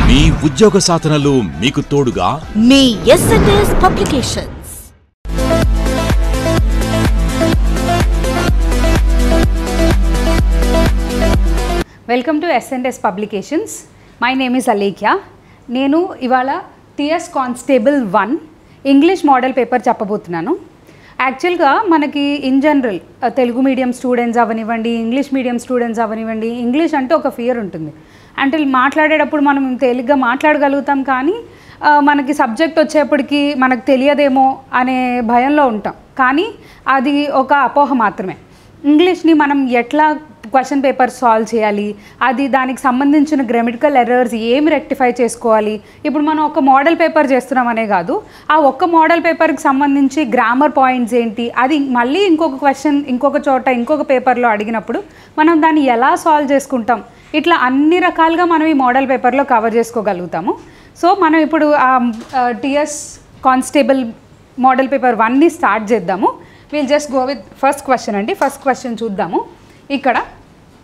మీ ఉద్యోగ సాధనలో మీకు తోడుగా మీ ఎస్&ఎస్ publications. Welcome to ఎస్&ఎస్ publications. My name is Alekhya. నేను ఇవాళ TS constable 1 English model paper చెప్పబోతున్నాను. యాక్చువల్గా మనకి in general Telugu medium students అవనివ్వండి, ఇంగ్లీష్ మీడియం స్టూడెంట్స్ అవనివ్వండి, ఇంగ్లీష్ అంటే ఒక ఫియర్ ఉంటుంది. అంటే మాట్లాడేటప్పుడు మనం తేలిగ్గా మాట్లాడగలుగుతాం, కానీ మనకి సబ్జెక్ట్ వచ్చేప్పటికి మనకు తెలియదేమో అనే భయంలో ఉంటాం. కానీ అది ఒక అపోహ మాత్రమే. ఇంగ్లీష్ని మనం ఎట్లా క్వశ్చన్ పేపర్ సాల్వ్ చేయాలి, అది దానికి సంబంధించిన గ్రామటికల్ ఎర్రర్స్ ఏమి రెక్టిఫై చేసుకోవాలి. ఇప్పుడు మనం ఒక మోడల్ పేపర్ చేస్తున్నామనే కాదు, ఆ ఒక్క మోడల్ పేపర్కి సంబంధించి గ్రామర్ పాయింట్స్ ఏంటి, అది మళ్ళీ ఇంకొక క్వశ్చన్ ఇంకొక చోట ఇంకొక పేపర్లో అడిగినప్పుడు మనం దాన్ని ఎలా సాల్వ్ చేసుకుంటాం, ఇట్లా అన్ని రకాలుగా మనం ఈ మోడల్ పేపర్లో కవర్ చేసుకోగలుగుతాము. సో మనం ఇప్పుడు టీఎస్ కానిస్టేబుల్ మోడల్ పేపర్ 1ని స్టార్ట్ చేద్దాము. Will just go with first question అండి. ఫస్ట్ క్వశ్చన్ చూద్దాము. ఇక్కడ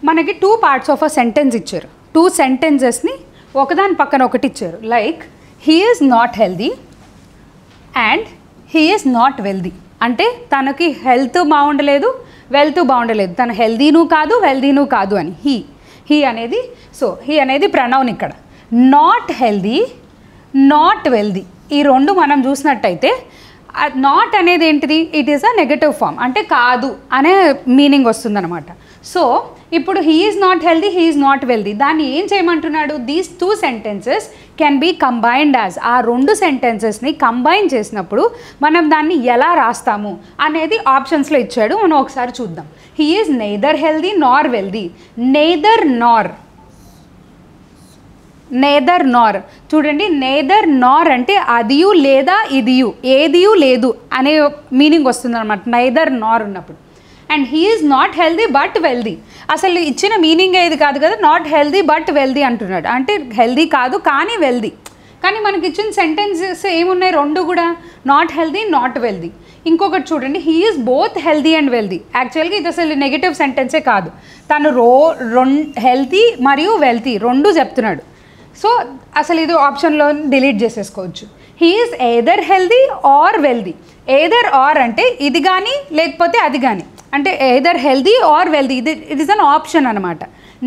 మనకి 2 parts ఆఫ్ అ సెంటెన్స్ ఇచ్చారు. 2 sentences-ని ఒకదాని పక్కన ఒకటి ఇచ్చారు. Like he is not healthy and he is not wealthy. అంటే తనకి హెల్త్ బాగుండలేదు, వెల్త్ బాగుండలేదు, తను హెల్దీను కాదు వెల్దీను కాదు అని. హీ అనేది, సో హీ అనేది ప్రనౌన్. ఇక్కడ నాట్ హెల్దీ, నాట్ వెల్దీ, ఈ రెండు మనం చూసినట్టయితే నాట్ అనేది ఏంటిది, it is a negative form, అంటే కాదు అనే మీనింగ్ వస్తుందన్నమాట. సో ఇప్పుడు he is not healthy, he is not wealthy, దాన్ని ఏం చేయమంటున్నాడు, these 2 sentences can be combined as. ఆ 2 sentencesని కంబైన్ చేసినప్పుడు మనం దాన్ని ఎలా రాస్తాము అనేది ఆప్షన్స్లో ఇచ్చాడు. మనం ఒకసారి చూద్దాం. He is neither healthy Nar wealthy. Neither Nar, neither నార్. చూడండి, నేదర్ నార్ అంటే అదియు లేదా ఇదియు, ఏదియు లేదు అనే మీనింగ్ వస్తుంది అనమాట నైదర్ నార్ ఉన్నప్పుడు. And he is not healthy but wealthy. అసలు ఇచ్చిన మీనింగ్ ఏది కాదు కదా, నాట్ హెల్దీ బట్ వెల్దీ అంటున్నాడు. అంటే హెల్దీ కాదు కానీ వెల్దీ. కానీ మనకి ఇచ్చిన సెంటెన్సెస్ ఏమున్నాయి, 2 కూడా నాట్ హెల్దీ నాట్ వెల్దీ. ఇంకొకటి చూడండి, he is both healthy and wealthy. యాక్చువల్గా ఇది అసలు నెగిటివ్ సెంటెన్సే కాదు, తను హెల్తీ మరియు వెల్తీ 2 చెప్తున్నాడు. సో అసలు ఇది ఆప్షన్లో డిలీట్ చేసేసుకోవచ్చు. He is either healthy or wealthy. Either or అంటే ఇది కానీ లేకపోతే అది కానీ, అంటే either healthy or wealthy, it is an option అనమాట.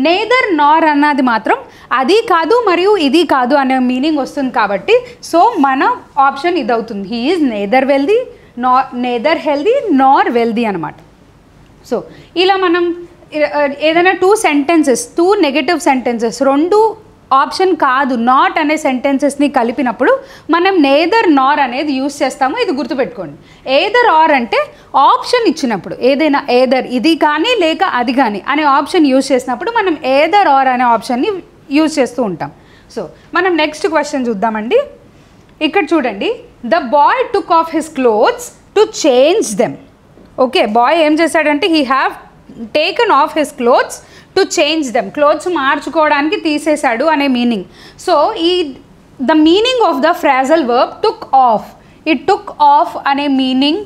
నెయిదర్ నార్ అన్నది మాత్రం అది కాదు మరియు ఇది కాదు అనే మీనింగ్ వస్తుంది కాబట్టి సో మన ఆప్షన్ ఇది అవుతుంది. He is neither wealthy neither healthy Nar wealthy అనమాట. సో ఇలా మనం ఏదైనా 2 sentences, 2 negative sentences, 2 ఆప్షన్ కాదు నాట్ అనే సెంటెన్సెస్ని కలిపినప్పుడు మనం నేదర్ నార్ అనేది యూస్ చేస్తాము. ఇది గుర్తుపెట్టుకోండి. ఏదర్ ఆర్ అంటే ఆప్షన్ ఇచ్చినప్పుడు, ఏదైనా ఏదర్ ఇది కానీ లేక అది కానీ అనే ఆప్షన్ యూజ్ చేసినప్పుడు మనం ఏదర్ ఆర్ అనే ఆప్షన్ని యూజ్ చేస్తూ ఉంటాం. సో మనం నెక్స్ట్ క్వశ్చన్ చూద్దామండి. ఇక్కడ చూడండి, the boy took off his clothes to change them. Okay, boy ఏం చేశాడంటే he have taken off his clothes to change them. Clothes మార్చుకోవడానికి తీసేశాడు అనే meaning. So the meaning of the phrasal verb took off. ఈ took off అనే meaning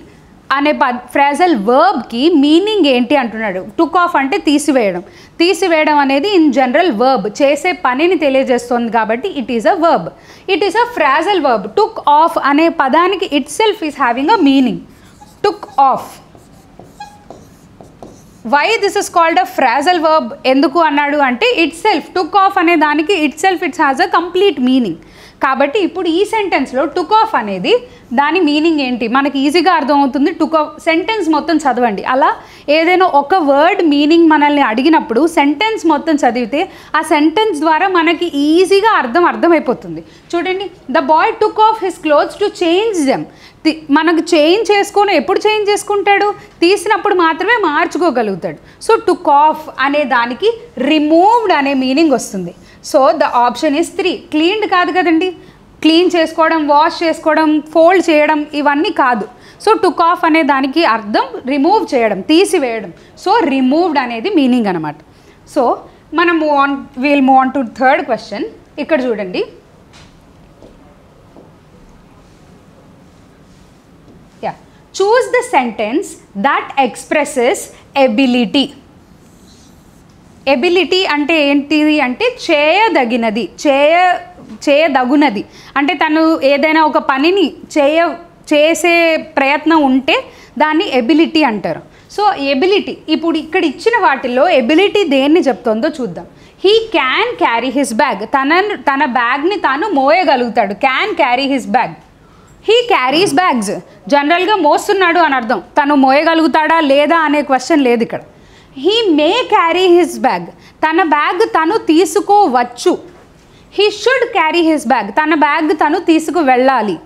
అనే ఫ్రాజల్ వర్బ్కి meaning ఏంటి అంటున్నాడు. టుక్ ఆఫ్ అంటే తీసివేయడం. తీసివేయడం అనేది ఇన్ జనరల్ వర్బ్, చేసే పనిని తెలియజేస్తుంది కాబట్టి it is a verb. It is a phrasal verb. Took off అనే పదానికి itself is having a meaning. Took off. Why this is called a phrasal verb ఎందుకు అన్నాడు అంటే ఇట్ సెల్ఫ్, టుక్ ఆఫ్ అనే దానికి itself it's has a complete meaning. కాబట్టి ఇప్పుడు ఈ సెంటెన్స్లో టుక్ ఆఫ్ అనేది దాని మీనింగ్ ఏంటి మనకి ఈజీగా అర్థమవుతుంది. టుక్ ఆఫ్ సెంటెన్స్ మొత్తం చదవండి. అలా ఏదైనా ఒక వర్డ్ మీనింగ్ మనల్ని అడిగినప్పుడు సెంటెన్స్ మొత్తం చదివితే ఆ సెంటెన్స్ ద్వారా మనకి ఈజీగా అర్థమైపోతుంది. చూడండి, the boy took off his clothes to change them. మనకు చేంజ్ చేసుకొని ఎప్పుడు చేంజ్ చేసుకుంటాడు, తీసినప్పుడు మాత్రమే మార్చుకోగలుగుతాడు. సో టుక్ ఆఫ్ అనే దానికి రిమూవ్డ్ అనే మీనింగ్ వస్తుంది. So the option is 3. Cleaned కాదు కదండి, క్లీన్ చేసుకోవడం, వాష్ చేసుకోవడం, ఫోల్డ్ చేయడం ఇవన్నీ కాదు. సో టుక్ ఆఫ్ అనే దానికి అర్థం రిమూవ్ చేయడం, తీసివేయడం. సో రిమూవ్డ్ అనేది మీనింగ్ అనమాట. సో మనం wheel move on to third question. ఇక్కడ చూడండి, choose the sentence that expresses ability. Ability అంటే ఏంటిది అంటే చేయదగినది, చేయదగునది అంటే తను ఏదైనా ఒక పనిని చేసే ప్రయత్నం ఉంటే దాన్ని ఎబిలిటీ అంటారు. సో ఎబిలిటీ ఇప్పుడు ఇక్కడ ఇచ్చిన వాటిల్లో ఎబిలిటీ దేన్ని చెప్తుందో చూద్దాం. He can carry his bag, తన బ్యాగ్ని తాను మోయగలుగుతాడు. Can carry his bag. He carries bags, జనరల్గా మోస్తున్నాడు అని అర్థం. తను మోయగలుగుతాడా లేదా అనే క్వశ్చన్ లేదు ఇక్కడ. He may carry his bag, తన బ్యాగ్ తను తీసుకోవచ్చు. He should carry his bag, తన బ్యాగ్ తను తీసుకు వెళ్ళాలి.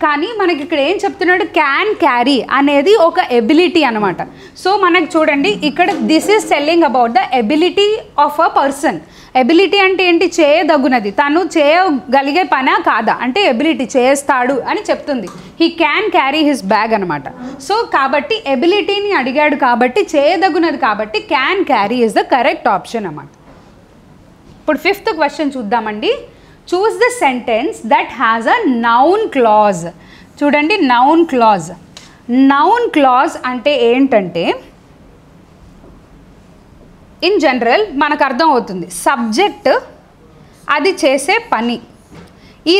కానీ మనకి ఇక్కడ ఏం చెప్తున్నాడు, క్యాన్ క్యారీ అనేది ఒక ఎబిలిటీ అనమాట. సో మనకు చూడండి ఇక్కడ this is telling about the ability of a person. Ability అంటే ఏంటి, చేయదగునది, తను చేయగలిగే పనా కాదా అంటే ఎబిలిటీ, చేస్తాడు అని చెప్తుంది. He can carry his bag అనమాట. సో కాబట్టి ఎబిలిటీని అడిగాడు కాబట్టి చేయదగునది కాబట్టి can carry is the correct option అన్నమాట. ఇప్పుడు 5th క్వశ్చన్ చూద్దామండి. Choose the sentence that has a noun clause. చూడండి నౌన్ క్లాజ్. నౌన్ క్లాజ్ అంటే ఏంటంటే ఇన్ జనరల్ మనకు అర్థం అవుతుంది, సబ్జెక్ట్ అది చేసే పని. ఈ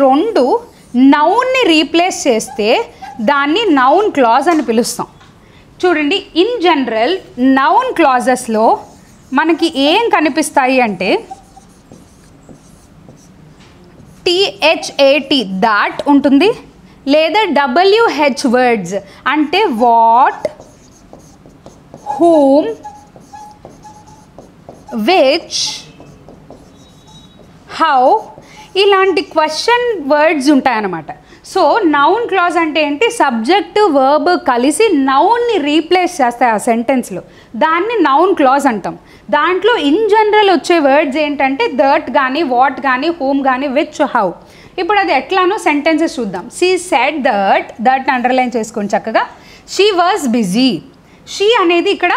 రెండు నౌన్ని రీప్లేస్ చేస్తే దాన్ని నౌన్ క్లాజ్ అని పిలుస్తాం. చూడండి ఇన్ జనరల్ నౌన్ క్లాజెస్లో మనకి ఏం కనిపిస్తాయి అంటే THAT దాట్ ఉంటుంది, లేదా WH వర్డ్స్ అంటే వాట్, whom, which, how ఇలాంటి క్వశ్చన్ వర్డ్స్ ఉంటాయన్నమాట. సో నౌన్ క్లాజ్ అంటే ఏంటి, సబ్జెక్ట్ వర్బ్ కలిసి నౌన్ని రీప్లేస్ చేస్తాయి ఆ సెంటెన్స్లో, దాన్ని నౌన్ క్లాజ్ అంటాం. దాంట్లో ఇన్ జనరల్ వచ్చే వర్డ్స్ ఏంటంటే దట్ కానీ, వాట్ కానీ, హూమ్ కానీ, విచ్, హౌ. ఇప్పుడు అది ఎట్లానో సెంటెన్సెస్ చూద్దాం. షీ సెడ్ దట్ అండర్లైన్ చేసుకోండి చక్కగా. She was busy. షీ అనేది ఇక్కడ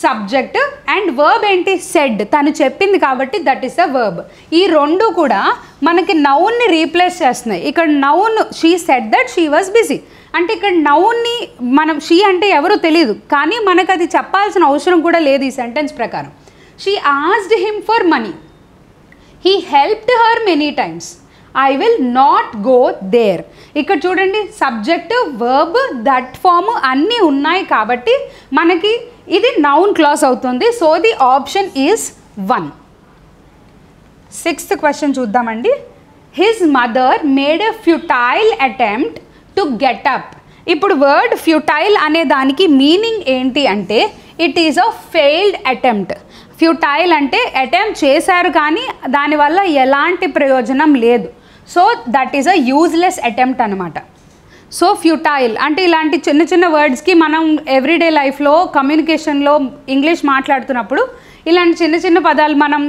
సబ్జెక్ట్ అండ్ వర్బ్ ఏంటి, సెడ్, తను చెప్పింది కాబట్టి దట్ ఈస్ ద వర్బ్. ఈ రెండు కూడా మనకి నౌన్ని రీప్లేస్ చేస్తున్నాయి. ఇక్కడ noun she said that she was busy అంటే ఇక్కడ నౌన్ని మనం షీ అంటే ఎవరో తెలియదు కానీ మనకు అది చెప్పాల్సిన అవసరం కూడా లేదు ఈ సెంటెన్స్ ప్రకారం. She asked him for money. He helped her many times. I will not go there. ఇక్కడ చూడండి సబ్జెక్ట్ వర్బ్ దట్ ఫామ్ అన్నీ ఉన్నాయి కాబట్టి మనకి ఇది నౌన్ క్లాజ్ అవుతుంది. So the option is 1. 6th question చూద్దామండి. His mother made a futile attempt to get up. ఇప్పుడు వర్డ్ ఫ్యూటైల్ అనే దానికి మీనింగ్ ఏంటి అంటే it is a failed attempt. Futile అంటే అటెంప్ట్ చేశారు కానీ దానివల్ల ఎలాంటి ప్రయోజనం లేదు. So that is a useless attempt అనమాట. సో ఫ్యూటైల్ అంటే ఇలాంటి చిన్న చిన్న వర్డ్స్కి మనం ఎవ్రీడే లైఫ్లో కమ్యూనికేషన్లో ఇంగ్లీష్ మాట్లాడుతున్నప్పుడు ఇలాంటి చిన్న చిన్న పదాలు మనం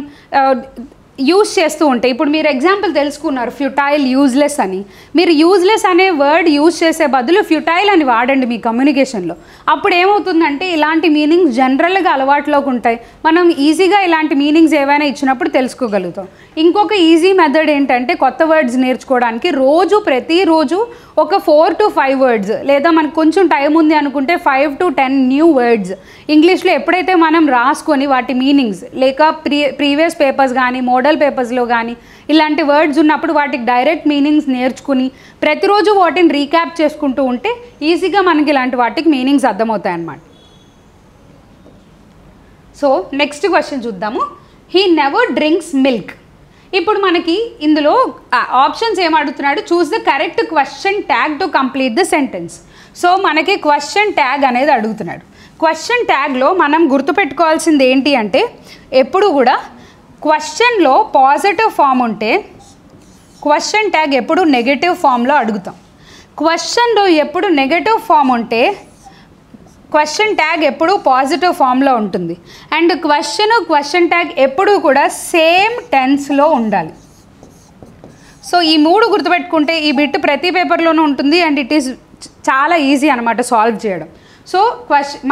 యూజ్ చేస్తూ ఉంటాయి. ఇప్పుడు మీరు ఎగ్జాంపుల్ తెలుసుకున్నారు ఫ్యూటైల్, యూజ్లెస్ అని. మీరు యూజ్లెస్ అనే వర్డ్ యూజ్ చేసే బదులు ఫ్యూటైల్ అని వాడండి మీ కమ్యూనికేషన్లో. అప్పుడు ఏమవుతుందంటే ఇలాంటి మీనింగ్స్ జనరల్గా అలవాటులోకి ఉంటాయి. మనం ఈజీగా ఇలాంటి మీనింగ్స్ ఏవైనా ఇచ్చినప్పుడు తెలుసుకోగలుగుతాం. ఇంకొక ఈజీ మెథడ్ ఏంటంటే కొత్త వర్డ్స్ నేర్చుకోవడానికి ప్రతిరోజు ఒక 4 to 5 వర్డ్స్, లేదా మనకు కొంచెం టైం ఉంది అనుకుంటే 5 to 10 న్యూ వర్డ్స్ ఇంగ్లీష్లో ఎప్పుడైతే మనం రాసుకొని వాటి మీనింగ్స్ లేక ప్రీవియస్ పేపర్స్ కానీ మోడల్ పేపర్స్లో కానీ ఇలాంటి వర్డ్స్ ఉన్నప్పుడు వాటికి డైరెక్ట్ మీనింగ్స్ నేర్చుకుని ప్రతిరోజు వాటిని రీక్యాప్ చేసుకుంటూ ఉంటే ఈజీగా మనకి ఇలాంటి వాటికి మీనింగ్స్ అర్థమవుతాయి అన్నమాట. సో నెక్స్ట్ క్వశ్చన్ చూద్దాము. He never drinks milk. ఇప్పుడు మనకి ఇందులో ఆప్షన్స్ ఏమడుగుతున్నాడు, choose the correct question tag to complete the sentence. So మనకి క్వశ్చన్ ట్యాగ్ అనేది అడుగుతున్నాడు. క్వశ్చన్ ట్యాగ్లో మనం గుర్తుపెట్టుకోవాల్సింది ఏంటి అంటే ఎప్పుడు కూడా క్వశ్చన్లో పాజిటివ్ ఫామ్ ఉంటే క్వశ్చన్ ట్యాగ్ ఎప్పుడు నెగటివ్ ఫామ్లో అడుగుతాం. క్వశ్చన్లో ఎప్పుడు నెగటివ్ ఫామ్ ఉంటే క్వశ్చన్ ట్యాగ్ ఎప్పుడు పాజిటివ్ ఫామ్లో ఉంటుంది. అండ్ క్వశ్చన్ ట్యాగ్ ఎప్పుడు కూడా సేమ్ టెన్స్లో ఉండాలి. సో ఈ 3 గుర్తుపెట్టుకుంటే ఈ బిట్ ప్రతి పేపర్లోనూ ఉంటుంది అండ్ ఇట్ ఈస్ చాలా ఈజీ అనమాట సాల్వ్ చేయడం. సో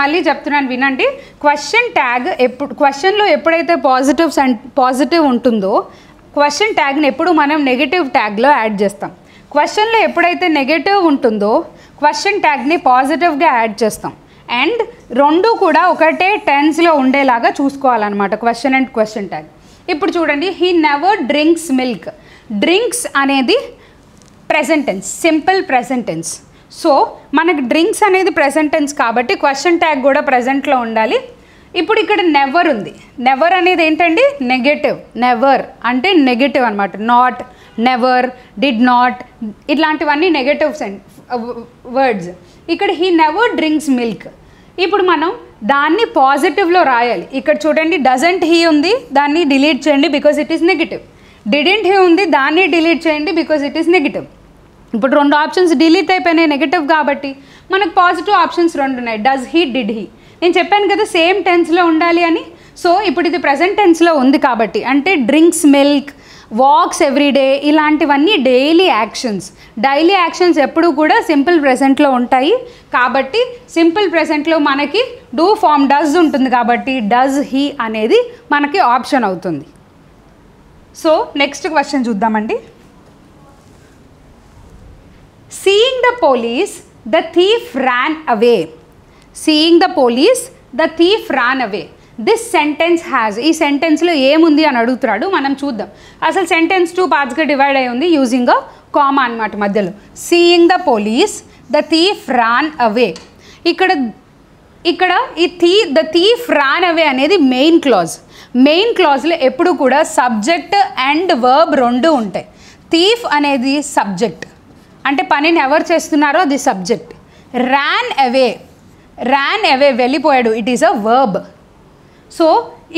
మళ్ళీ చెప్తున్నాను వినండి. క్వశ్చన్ ట్యాగ్ క్వశ్చన్లో ఎప్పుడైతే పాజిటివ్ ఉంటుందో క్వశ్చన్ ట్యాగ్ని ఎప్పుడు మనం నెగటివ్ ట్యాగ్లో యాడ్ చేస్తాం. క్వశ్చన్లో ఎప్పుడైతే నెగటివ్ ఉంటుందో క్వశ్చన్ ట్యాగ్ని పాజిటివ్గా యాడ్ చేస్తాం. అండ్ రెండు కూడా ఒకటే టెన్స్లో ఉండేలాగా చూసుకోవాలన్నమాట క్వశ్చన్ అండ్ క్వశ్చన్ ట్యాగ్. ఇప్పుడు చూడండి, he never drinks milk. Drinks అనేది present tense, simple present tense. So మనకు డ్రింక్స్ అనేది ప్రెజెంట్ టెన్స్ కాబట్టి క్వశ్చన్ ట్యాగ్ కూడా ప్రెజెంట్లో ఉండాలి. ఇప్పుడు ఇక్కడ నెవర్ ఉంది. నెవర్ అనేది ఏంటండి? నెగటివ్. నెవర్ అంటే నెగటివ్ అనమాట. నాట్, నెవర్, డిడ్ నాట్, ఇట్లాంటివన్నీ నెగటివ్ వర్డ్స్. ఇక్కడ హీ నెవర్ డ్రింక్స్ మిల్క్. ఇప్పుడు మనం దాన్ని పాజిటివ్లో రాయాలి. ఇక్కడ చూడండి, డజంట్ హీ ఉంది, దాన్ని డిలీట్ చేయండి because it is negative. Didn't he ఉంది, దాన్ని డిలీట్ చేయండి బికాజ్ ఇట్ ఈస్ నెగటివ్. ఇప్పుడు 2 ఆప్షన్స్ డిలీట్ అయిపోయినాయి నెగటివ్ కాబట్టి మనకు పాజిటివ్ ఆప్షన్స్ 2 ఉన్నాయి. Does he, did he. నేను చెప్పాను కదా సేమ్ టెన్స్లో ఉండాలి అని. సో ఇప్పుడు ఇది ప్రజెంట్ టెన్స్లో ఉంది కాబట్టి, అంటే డ్రింక్స్ మిల్క్, వాక్స్ ఎవ్రీడే, ఇలాంటివన్నీ డైలీ యాక్షన్స్. డైలీ యాక్షన్స్ ఎప్పుడు కూడా సింపుల్ ప్రెజెంట్లో ఉంటాయి కాబట్టి సింపుల్ ప్రెజెంట్లో మనకి డూ ఫామ్ డస్ ఉంటుంది కాబట్టి డస్ హీ అనేది మనకి ఆప్షన్ అవుతుంది. సో నెక్స్ట్ క్వశ్చన్ చూద్దామండి. Seeing the police, the thief ran away. Seeing the police, the thief ran away. This sentence has, ఈ సెంటెన్స్లో ఏముంది అని అడుగుతున్నాడు, మనం చూద్దాం. అసలు సెంటెన్స్ 2 పార్ట్స్గా డివైడ్ అయి ఉంది యూజింగ్ అ కామా అనమాట మధ్యలో. Seeing the police, the thief ran away. ఇక్కడ ఈ ద థీఫ్ రాన్ అవే అనేది మెయిన్ క్లాజ్. మెయిన్ క్లాజ్లో ఎప్పుడు కూడా సబ్జెక్ట్ అండ్ వర్బ్ 2 ఉంటాయి. థీఫ్ అనేది సబ్జెక్ట్, అంటే పనిని ఎవరు చేస్తున్నారో అది సబ్జెక్ట్. ర్యాన్ అవే వెళ్ళిపోయాడు, it is a verb. So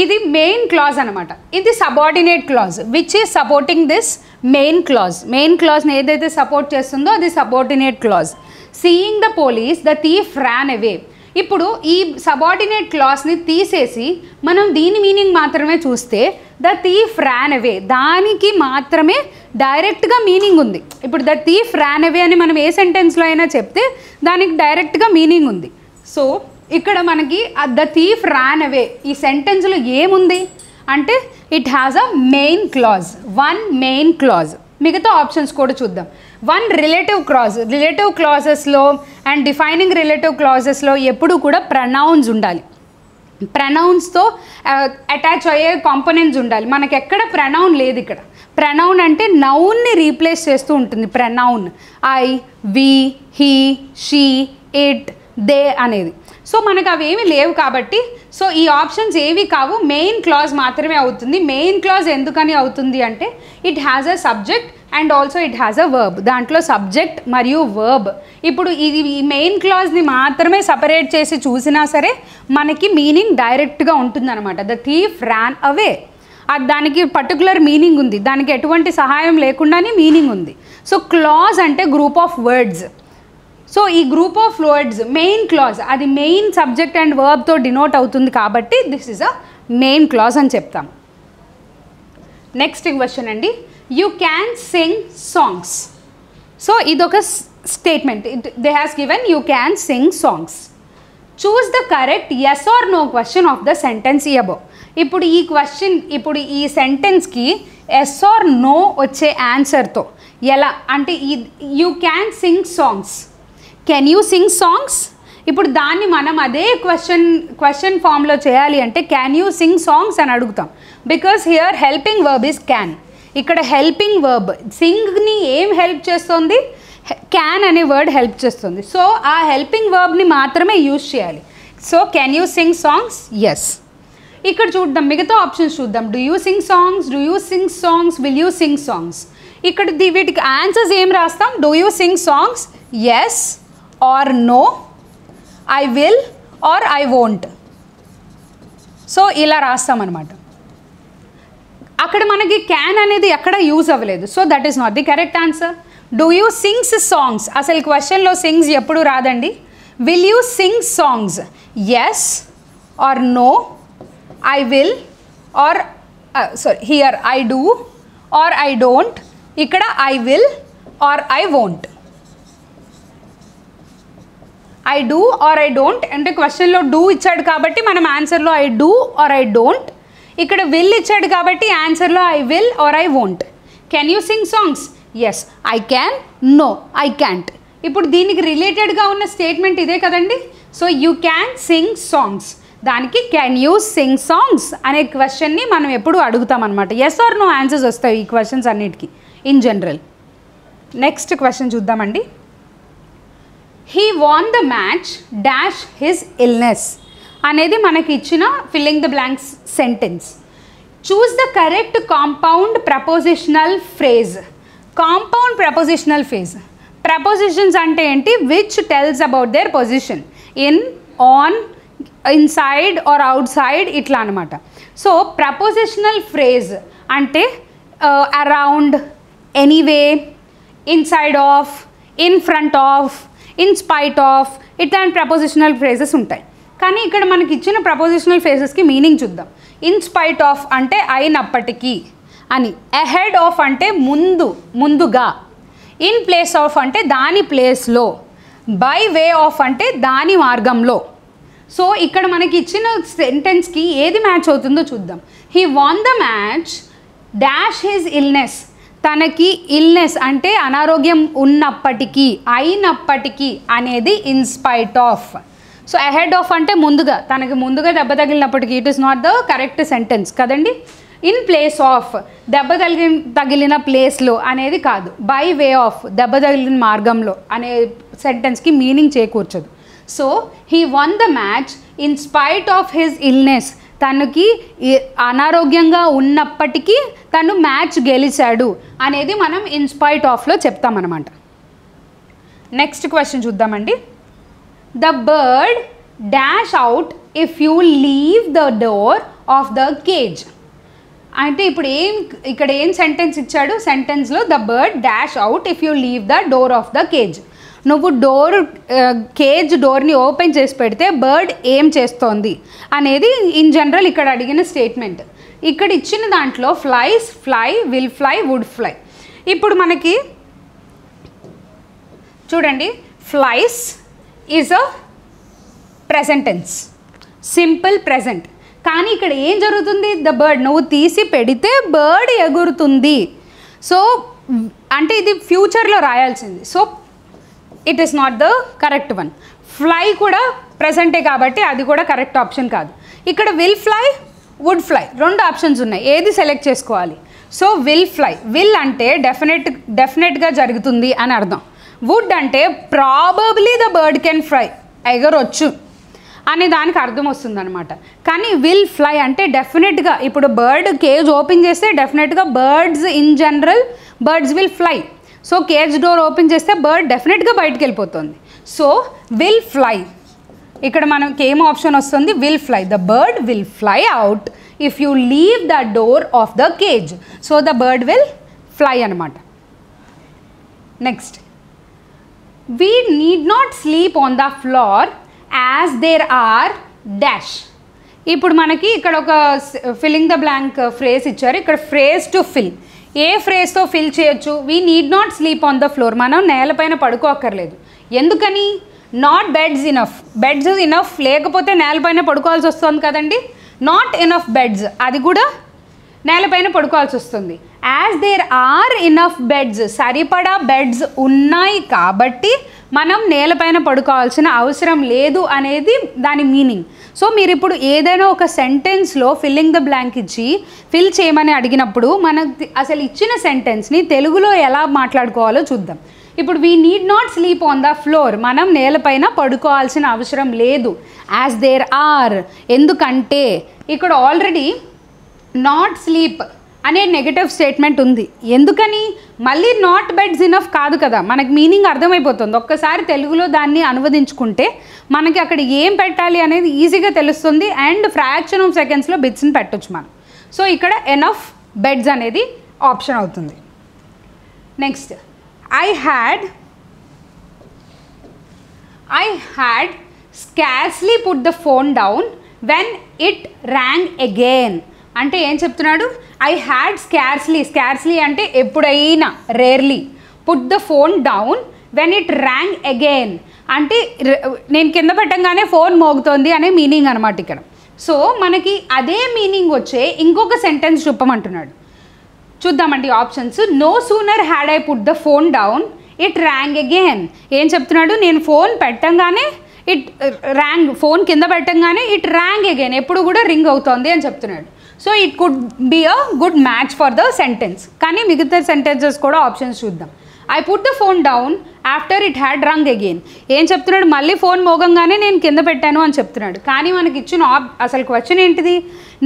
ఇది మెయిన్ క్లాజ్ అనమాట. ఇది subordinate clause which is supporting this main clause. Main క్లాజ్ని ఏదైతే సపోర్ట్ చేస్తుందో అది subordinate clause. Seeing the police, the thief ran away. ఇప్పుడు ఈ సబార్డినేట్ క్లాజ్ని తీసేసి మనం దీని మీనింగ్ మాత్రమే చూస్తే ద థీఫ్ ర్యాన్ అవే, దానికి మాత్రమే డైరెక్ట్గా మీనింగ్ ఉంది. ఇప్పుడు ద థీఫ్ ర్యాన్ అవే అని మనం ఏ సెంటెన్స్లో అయినా చెప్తే దానికి డైరెక్ట్గా మీనింగ్ ఉంది. సో ఇక్కడ మనకి ద థీఫ్ ర్యాన్ అవే ఈ సెంటెన్స్లో ఏముంది అంటే it has a main clause, 1 main clause. మిగతా ఆప్షన్స్ కూడా చూద్దాం. 1 రిలేటివ్ క్లాజ్. రిలేటివ్ క్లాజెస్లో అండ్ డిఫైనింగ్ రిలేటివ్ క్లాజెస్లో ఎప్పుడు కూడా ప్రనౌన్స్ ఉండాలి. ప్రనౌన్స్తో అటాచ్ అయ్యే కాంపోనెంట్స్ ఉండాలి. మనకి ఎక్కడ ప్రనౌన్ లేదు. ఇక్కడ ప్రనౌన్ అంటే నౌన్ని రీప్లేస్ చేస్తూ ఉంటుంది. Pronoun I, we, he, she, it, they అనేది. సో మనకు అవి ఏమీ లేవు కాబట్టి సో ఈ ఆప్షన్స్ ఏవి కావు, మెయిన్ క్లాజ్ మాత్రమే అవుతుంది. మెయిన్ క్లాజ్ ఎందుకని అవుతుంది అంటే it has a subject and also it has a verb. దాంట్లో సబ్జెక్ట్ మరియు వర్బ్. ఇప్పుడు ఇది ఈ మెయిన్ క్లాజ్ని మాత్రమే సపరేట్ చేసి చూసినా సరే మనకి మీనింగ్ డైరెక్ట్గా ఉంటుందన్నమాట. ద థీఫ్ ర్యాన్ అవే, అది దానికి పర్టికులర్ మీనింగ్ ఉంది, దానికి ఎటువంటి సహాయం లేకుండానే మీనింగ్ ఉంది. సో క్లాజ్ అంటే గ్రూప్ ఆఫ్ వర్డ్స్. సో ఈ group of words main clause, అది మెయిన్ సబ్జెక్ట్ అండ్ వర్బ్తో డినోట్ అవుతుంది కాబట్టి this is a main clause అని చెప్తాం. నెక్స్ట్ క్వశ్చన్ అండి, you can sing songs. So ఇదొక statement. They has given you can sing songs. Choose the correct yes or no question of the sentence above. ఇప్పుడు ఈ సెంటెన్స్కి yes or no వచ్చే ఆన్సర్తో ఎలా అంటే you can sing songs, can you sing songs. ఇప్పుడు దాన్ని మనం అదే క్వశ్చన్ ఫామ్లో చేయాలి అంటే క్యాన్ యూ సింగ్ సాంగ్స్ అని అడుగుతాం. Because here helping verb is can. ఇక్కడ హెల్పింగ్ వర్బ్ సింగ్ని ఏం హెల్ప్ చేస్తుంది, క్యాన్ అనే వర్డ్ హెల్ప్ చేస్తుంది. సో ఆ హెల్పింగ్ వర్బ్ని మాత్రమే యూజ్ చేయాలి. So can you sing songs, yes. ఇక్కడ చూద్దాం, మిగతా ఆప్షన్స్ చూద్దాం. Do you sing songs, do you sing songs, will you sing songs. ఇక్కడ వీటికి ఆన్సర్స్ ఏం రాస్తాం, do you sing songs, yes or no, I will or I won't. So ఇలా రాస్తాం అనమాట. అక్కడ మనకి క్యాన్ అనేది ఎక్కడ యూజ్ అవ్వలేదు. So that is not the correct answer. Do you sings songs, అసలు క్వశ్చన్లో సింగ్స్ ఎప్పుడు రాదండి. Will you sing songs, yes or no, I will or here I do or I don't. ఇక్కడ I will or I won't. I do or I don't అంటే క్వశ్చన్లో do ఇచ్చాడు కాబట్టి మనం ఆన్సర్లో I do or I don't. ఇక్కడ will ఇచ్చాడు కాబట్టి ఆన్సర్లో I will or I won't. Can you sing songs, yes I can, no I can't. ఇప్పుడు దీనికి రిలేటెడ్గా ఉన్న స్టేట్మెంట్ ఇదే కదండి. So you can sing songs, దానికి కెన్ యూ సింగ్ సాంగ్స్ అనే క్వశ్చన్ని మనం ఎప్పుడు అడుగుతాం అనమాట. ఎస్ ఆర్ నో ఆన్సర్స్ వస్తాయి ఈ క్వశ్చన్స్ అన్నిటికీ ఇన్ జనరల్. నెక్స్ట్ క్వశ్చన్ చూద్దామండి. He won the match dash his illness అనేది మనకి ఇచ్చిన filling the blanks sentence. Choose the correct compound prepositional phrase. Compound prepositional phrase, prepositions అంటే ఏంటి? Which tells about their position, in, on, inside or outside, ఇట్లా అనమాట. So prepositional phrase అంటే around, anyway, inside of, in front of, in spite of, ఇట్లాంటి phrases ఫ్రేజెస్ ఉంటాయి. కానీ ఇక్కడ మనకి ఇచ్చిన ప్రపోజిషనల్ ఫ్రేజెస్కి మీనింగ్ చూద్దాం. ఇన్ స్పైట్ ఆఫ్ అంటే అయినప్పటికీ అని, అహెడ్ ఆఫ్ అంటే ముందు, ముందుగా, ఇన్ ప్లేస్ ఆఫ్ అంటే దాని ప్లేస్లో, బై వే ఆఫ్ అంటే దాని మార్గంలో. సో ఇక్కడ మనకి ఇచ్చిన సెంటెన్స్కి ఏది మ్యాచ్ అవుతుందో చూద్దాం. He won the match dash his illness. తనకి ఇల్నెస్ అంటే అనారోగ్యం ఉన్నప్పటికీ, అయినప్పటికీ అనేది in spite of. So ahead of అంటే ముందుగా, తనకి ముందుగా దెబ్బ తగిలినప్పటికీ, it is not the correct sentence కదండి. ఇన్ ప్లేస్ ఆఫ్ దెబ్బ తగిలిన ప్లేస్లో అనేది కాదు. బై వే ఆఫ్ దెబ్బ తగిలిన మార్గంలో అనే సెంటెన్స్కి మీనింగ్ చేకూర్చదు. So he won the match in spite of his illness. తనకి అనారోగ్యంగా ఉన్నప్పటికీ తను మ్యాచ్ గెలిచాడు అనేది మనం ఇన్ స్పైట్ ఆఫ్లో చెప్తామన్నమాట. నెక్స్ట్ క్వశ్చన్ చూద్దామండి. The bird dash out if you leave the door of the cage. అంటే ఇప్పుడు ఇక్కడ ఏం సెంటెన్స్ ఇచ్చాడు? సెంటెన్స్లో the bird dash out if you leave the door of the cage. నువ్వు కేజ్ డోర్ని ఓపెన్ చేసి పెడితే బర్డ్ ఏం చేస్తోంది అనేది ఇన్ జనరల్ ఇక్కడ అడిగిన స్టేట్మెంట్. ఇక్కడ ఇచ్చిన దాంట్లో flies, fly, will fly, would fly. ఇప్పుడు మనకి చూడండి, flies is a present tense, simple present. కానీ ఇక్కడ ఏం జరుగుతుంది? ద బర్డ్, నువ్వు తీసి పెడితే బర్డ్ ఎగురుతుంది. సో అంటే ఇది ఫ్యూచర్లో రాయాల్సింది. So it is not the correct one. Fly కూడా ప్రెజెంటే కాబట్టి అది కూడా కరెక్ట్ ఆప్షన్ కాదు. ఇక్కడ విల్ ఫ్లై, వుడ్ ఫ్లై, రెండు ఆప్షన్స్ ఉన్నాయి, ఏది సెలెక్ట్ చేసుకోవాలి? సో విల్ ఫ్లై, విల్ అంటే డెఫినెట్గా జరుగుతుంది అని అర్థం. వుడ్ అంటే probably the bird can fly, ఎగరొచ్చు అనే దానికి అర్థం వస్తుంది అనమాట. కానీ విల్ ఫ్లై అంటే డెఫినెట్గా, ఇప్పుడు బర్డ్ కేజ్ ఓపెన్ చేస్తే డెఫినెట్గా birds in general birds will fly. So cage door open చేస్తే బర్డ్ డెఫినెట్గా బయటకు వెళ్ళిపోతుంది. సో విల్ ఫ్లై, ఇక్కడ మనకి ఏం ఆప్షన్ వస్తుంది? Will fly. The bird will fly out if you leave the door of the cage. So the bird will fly అనమాట. Next, we need not sleep on the floor as there are dash. ఇప్పుడు మనకి ఇక్కడ ఒక filling the blank phrase ఇచ్చారు. ఇక్కడ phrase to fill, ఏ ఫ్రేజ్తో fill చేయొచ్చు? We need not sleep on the floor, మనం నేలపైన పడుకోక్కర్లేదు. ఎందుకని? Not beds enough, beds enough లేకపోతే నేలపైన పడుకోవాల్సి వస్తుంది కదండి. నాట్ ఇనఫ్ బెడ్స్, అది కూడా నేలపైన పడుకోవాల్సి వస్తుంది. As there are enough beds, సరిపడా బెడ్స్ ఉన్నాయి కాబట్టి మనం నేలపైన పడుకోవాల్సిన అవసరం లేదు అనేది దాని మీనింగ్. సో మీరు ఇప్పుడు ఏదైనా ఒక సెంటెన్స్లో ఫిల్లింగ్ ద బ్లాంక్ ఇచ్చి ఫిల్ చేయమని అడిగినప్పుడు మనకు అసలు ఇచ్చిన సెంటెన్స్ని తెలుగులో ఎలా మాట్లాడుకోవాలో చూద్దాం. ఇప్పుడు we need not sleep on the floor, మనం నేలపైన పడుకోవాల్సిన అవసరం లేదు. యాజ్ దేర్ ఆర్, ఎందుకంటే ఇక్కడ ఆల్రెడీ నాట్ స్లీప్ అనే నెగటివ్ స్టేట్మెంట్ ఉంది. ఎందుకని? మళ్ళీ నాట్ బెడ్స్ ఇనఫ్ కాదు కదా, మనకి మీనింగ్ అర్థమైపోతుంది. ఒక్కసారి తెలుగులో దాన్ని అనువదించుకుంటే మనకి అక్కడ ఏం పెట్టాలి అనేది ఈజీగా తెలుస్తుంది. అండ్ ఫ్రాక్షన్ ఆఫ్ సెకండ్స్లో బిట్స్ని పెట్టొచ్చు మనం. సో ఇక్కడ ఎనఫ్ బెడ్స్ అనేది ఆప్షన్ అవుతుంది. Next, I had scarcely put the phone down when it rang again. అంటే ఏం చెప్తున్నాడు? ఐ హ్యాడ్ స్కార్స్లీ అంటే ఎప్పుడైనా, rarely. Put the phone down when it rang again అంటే నేను కింద పెట్టంగానే ఫోన్ మోగుతోంది అనే మీనింగ్ అనమాట ఇక్కడ. సో మనకి అదే మీనింగ్ వచ్చే ఇంకొక సెంటెన్స్ చెప్పమంటున్నాడు. చూద్దామండి options. No sooner had I put the phone down it rang again. ఏం చెప్తున్నాడు? నేను ఫోన్ పెట్టంగానే ఇట్ ర్యాంగ్, ఫోన్ కింద పెట్టంగానే ఇట్ ర్యాంగ్ అగైన్, ఎప్పుడు కూడా రింగ్ అవుతుంది అని చెప్తున్నాడు. So it could be a good match for the sentence. కానీ మిగతా సెంటెన్సెస్ కూడా ఆప్షన్స్ చూద్దాం. I put the phone down after it had rung again. ఏం చెప్తున్నాడు? మళ్ళీ ఫోన్ మోగంగానే నేను కింద పెట్టాను అని చెప్తున్నాడు. కానీ మనకి ఇచ్చిన అసలు క్వశ్చన్ ఏంటిది?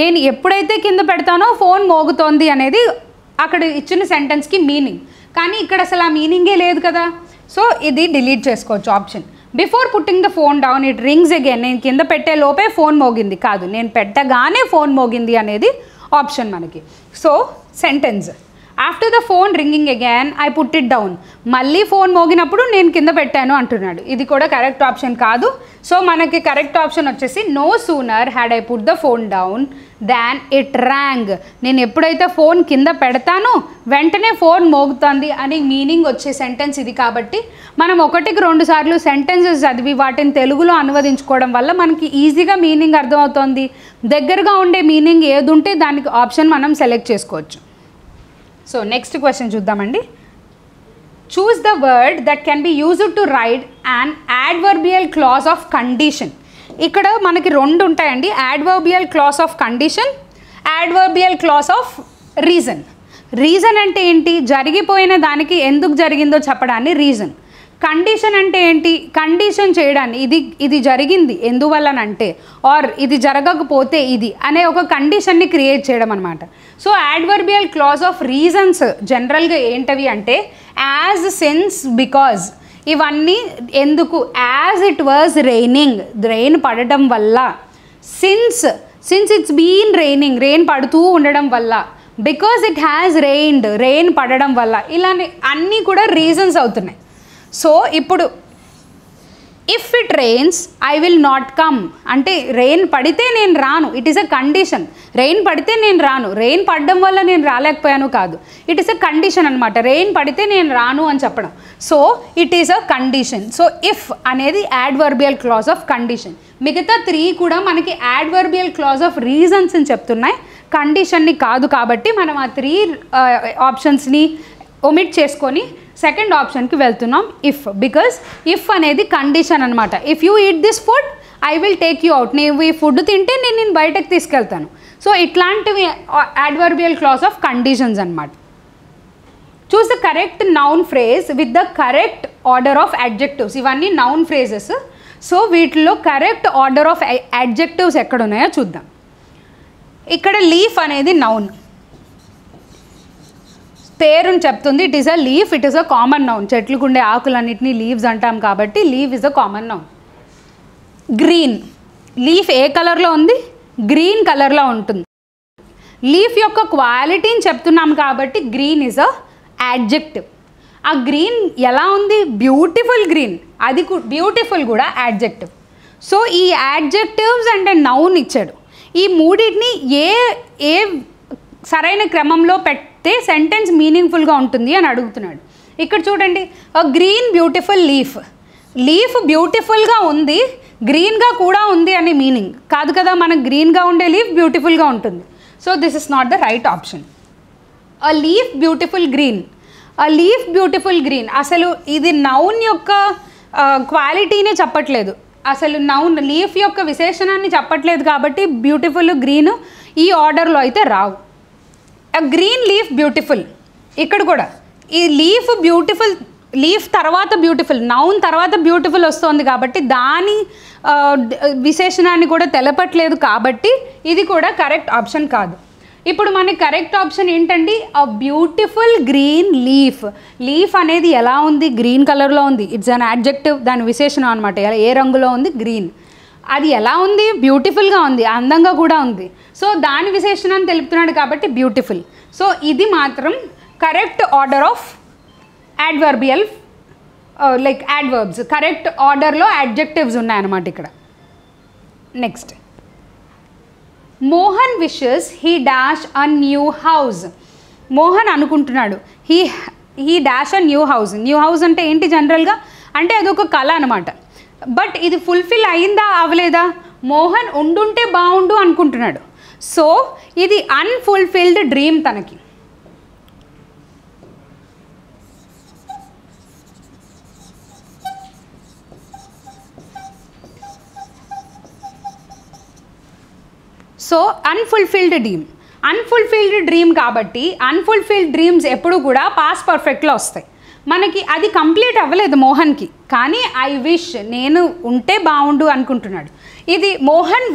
నేను ఎప్పుడైతే కింద పెడతానో ఫోన్ మోగుతోంది అనేది అక్కడ ఇచ్చిన సెంటెన్స్కి మీనింగ్. కానీ ఇక్కడ అసలు ఆ మీనింగే లేదు కదా. సో ఇది డిలీట్ చేసుకోవచ్చు option. Before putting the phone down it rings again. నేను కింద పెట్టే లోపే ఫోన్ మోగింది కాదు, నేను పెట్టగానే ఫోన్ మోగింది అనేది ఆప్షన్ మనకి. So sentence after the phone ringing again I put it down. మళ్ళీ ఫోన్ మోగినప్పుడు నేను కింద పెట్టాను అంటున్నాడు. ఇది కూడా కరెక్ట్ ఆప్షన్ కాదు. సో మనకి కరెక్ట్ ఆప్షన్ వచ్చేసి no sooner had I put the phone down than it rang. నేను ఎప్పుడైతే ఫోన్ కింద పెడతానో వెంటనే ఫోన్ మోగుతుంది అని మీనింగ్ వచ్చే సెంటెన్స్ ఇది. కాబట్టి మనం 1-2 సార్లు సెంటెన్సెస్ చదివి వాటిని తెలుగులో అనువదించుకోవడం వల్ల మనకి ఈజీగా మీనింగ్ అర్థమవుతుంది. దగ్గరగా ఉండే మీనింగ్ ఏది ఉంటే దానికి ఆప్షన్ మనం సెలెక్ట్ చేసుకోవచ్చు. సో నెక్స్ట్ క్వశ్చన్ చూద్దామండి. Choose the word that can be used to right and adverbial clause of condition. ఇక్కడ మనకి 2 ఉంటాయండి, adverbial clause of condition, adverbial clause of reason. Reason అంటే ఏంటి? జరిగిపోయిన దానికి ఎందుకు జరిగిందో చెప్పడాన్ని రీజన్. కండిషన్ అంటే ఏంటి? కండిషన్ చేయడాన్ని, ఇది జరిగింది ఎందువల్లనంటే, ఆర్ ఇది జరగకపోతే ఇది అనే ఒక కండిషన్ని క్రియేట్ చేయడం అనమాట. So adverbial clause of reasons జనరల్గా ఏంటవి అంటే యాజ్, సిన్స్, బికాజ్. ఇవన్నీ ఎందుకు? As it was raining, rain పడడం వల్ల. Since it's been raining, rain పడుతూ ఉండడం వల్ల. Because it has rained, rain పడడం వల్ల. ఇలానే అన్నీ కూడా రీజన్స్ అవుతున్నాయి. సో ఇప్పుడు if it rains I will not come అంటే రెయిన్ పడితే నేను రాను, it is a condition. Rain పడితే నేను రాను, రెయిన్ పడడం వల్ల నేను రాలేకపోయాను కాదు, ఇట్ ఈస్ అ కండిషన్ అనమాట. రెయిన్ పడితే నేను రాను అని చెప్పడం. So it is a condition. So if అనేది యాడ్వర్బియల్ క్లాజ్ ఆఫ్ కండిషన్. మిగతా 3 కూడా మనకి యాడ్వర్బియల్ క్లాజ్ ఆఫ్ రీజన్స్ అని చెప్తున్నాయి, కండిషన్ని కాదు. కాబట్టి మనం ఆ 3 ఆప్షన్స్ని ఒమిట్ చేసుకొని సెకండ్ ఆప్షన్కి వెళ్తున్నాం, ఇఫ్. బికాజ్ ఇఫ్ అనేది కండిషన్ అనమాట. If you eat this food I will take you out. నీవు ఈ ఫుడ్ తింటే నేను బయటకు తీసుకెళ్తాను. సో ఇట్లాంటివి యాడ్వర్బియల్ క్లాజ్ ఆఫ్ కండిషన్స్ అనమాట. Choose the correct noun phrase with the correct order of adjectives. ఇవన్నీ నౌన్ ఫ్రేజెస్. సో వీటిలో కరెక్ట్ ఆర్డర్ ఆఫ్ అడ్జెక్టివ్స్ ఎక్కడ ఉన్నాయో చూద్దాం. ఇక్కడ లీఫ్ అనేది నౌన్, పేరుని చెప్తుంది. It is a leaf, it is a common noun. చెట్లకు ఉండే ఆకులన్నింటినీ లీవ్స్ అంటాం కాబట్టి leave is a common noun. Green, leaf ఏ కలర్లో ఉంది? గ్రీన్ కలర్లో ఉంటుంది. లీఫ్ యొక్క క్వాలిటీని చెప్తున్నాం కాబట్టి గ్రీన్ ఇస్ అ యాడ్జెక్టివ్. ఆ గ్రీన్ ఎలా ఉంది? బ్యూటిఫుల్ గ్రీన్, అది బ్యూటిఫుల్ కూడా యాడ్జెక్టివ్. సో ఈ యాడ్జెక్టివ్స్ అంటే నౌన్ ఇచ్చాడు. ఈ మూడింటిని ఏ సరైన క్రమంలో పెడితే సెంటెన్స్ మీనింగ్ఫుల్గా ఉంటుంది అని అడుగుతున్నాడు. ఇక్కడ చూడండి, గ్రీన్ బ్యూటిఫుల్ లీఫ్. లీఫ్ బ్యూటిఫుల్గా ఉంది, గ్రీన్గా కూడా ఉంది అనే మీనింగ్ కాదు కదా. మనకు గ్రీన్గా ఉండే లీఫ్ బ్యూటిఫుల్గా ఉంటుంది. So this is not the right option. A leaf beautiful green, a leaf beautiful green. అసలు ఇది నౌన్ యొక్క క్వాలిటీనే చెప్పట్లేదు, అసలు నౌన్ లీఫ్ యొక్క విశేషణాన్ని చెప్పట్లేదు. కాబట్టి బ్యూటిఫుల్, గ్రీన్ ఈ ఆర్డర్లో అయితే రావు. A green leaf beautiful. ఇక్కడ కూడా ఈ లీఫ్ బ్యూటిఫుల్, లీఫ్ తర్వాత బ్యూటిఫుల్, నౌన్ తర్వాత బ్యూటిఫుల్ వస్తుంది కాబట్టి దాని విశేషణాన్ని కూడా తెలపట్లేదు. కాబట్టి ఇది కూడా కరెక్ట్ ఆప్షన్ కాదు. ఇప్పుడు మనకి కరెక్ట్ ఆప్షన్ ఏంటండి? A beautiful green leaf. Leaf అనేది ఎలా ఉంది? గ్రీన్ కలర్లో ఉంది. ఇట్స్ అన్ యాడ్జెక్టివ్, దాని విశేషణం అనమాట. ఏ రంగులో ఉంది? గ్రీన్. అది ఎలా ఉంది? బ్యూటిఫుల్గా ఉంది, అందంగా కూడా ఉంది. సో దాని విశేషణాన్ని తెలుపుతున్నాడు కాబట్టి బ్యూటిఫుల్. సో ఇది మాత్రం correct order of adverbial like adverbs. Correct ఆర్డర్లో అడ్జెక్టివ్స్ ఉన్నాయన్నమాట ఇక్కడ. Next, Mohan wishes he dash a new house. Mohan అనుకుంటున్నాడు he dash a new house. New house అంటే ఏంటి? జనరల్గా అంటే అదొక కళ అనమాట. బట్ ఇది ఫుల్ఫిల్ అయిందా అవ్వలేదా? మోహన్ ఉండుంటే బాగుండు అనుకుంటున్నాడు. సో ఇది అన్ఫుల్ఫిల్డ్ డ్రీమ్ తనకి. సో అన్ఫుల్ఫిల్డ్ డ్రీమ్ కాబట్టి అన్ఫుల్ఫిల్డ్ డ్రీమ్స్ ఎప్పుడు కూడా పాస్ట్ పర్ఫెక్ట్లో వస్తాయి. మనకి అది కంప్లీట్ అవ్వలేదు మోహన్కి, కానీ ఐ విష్ నేను ఉంటే బాగుండు అనుకుంటున్నాడు. ఇది మోహన్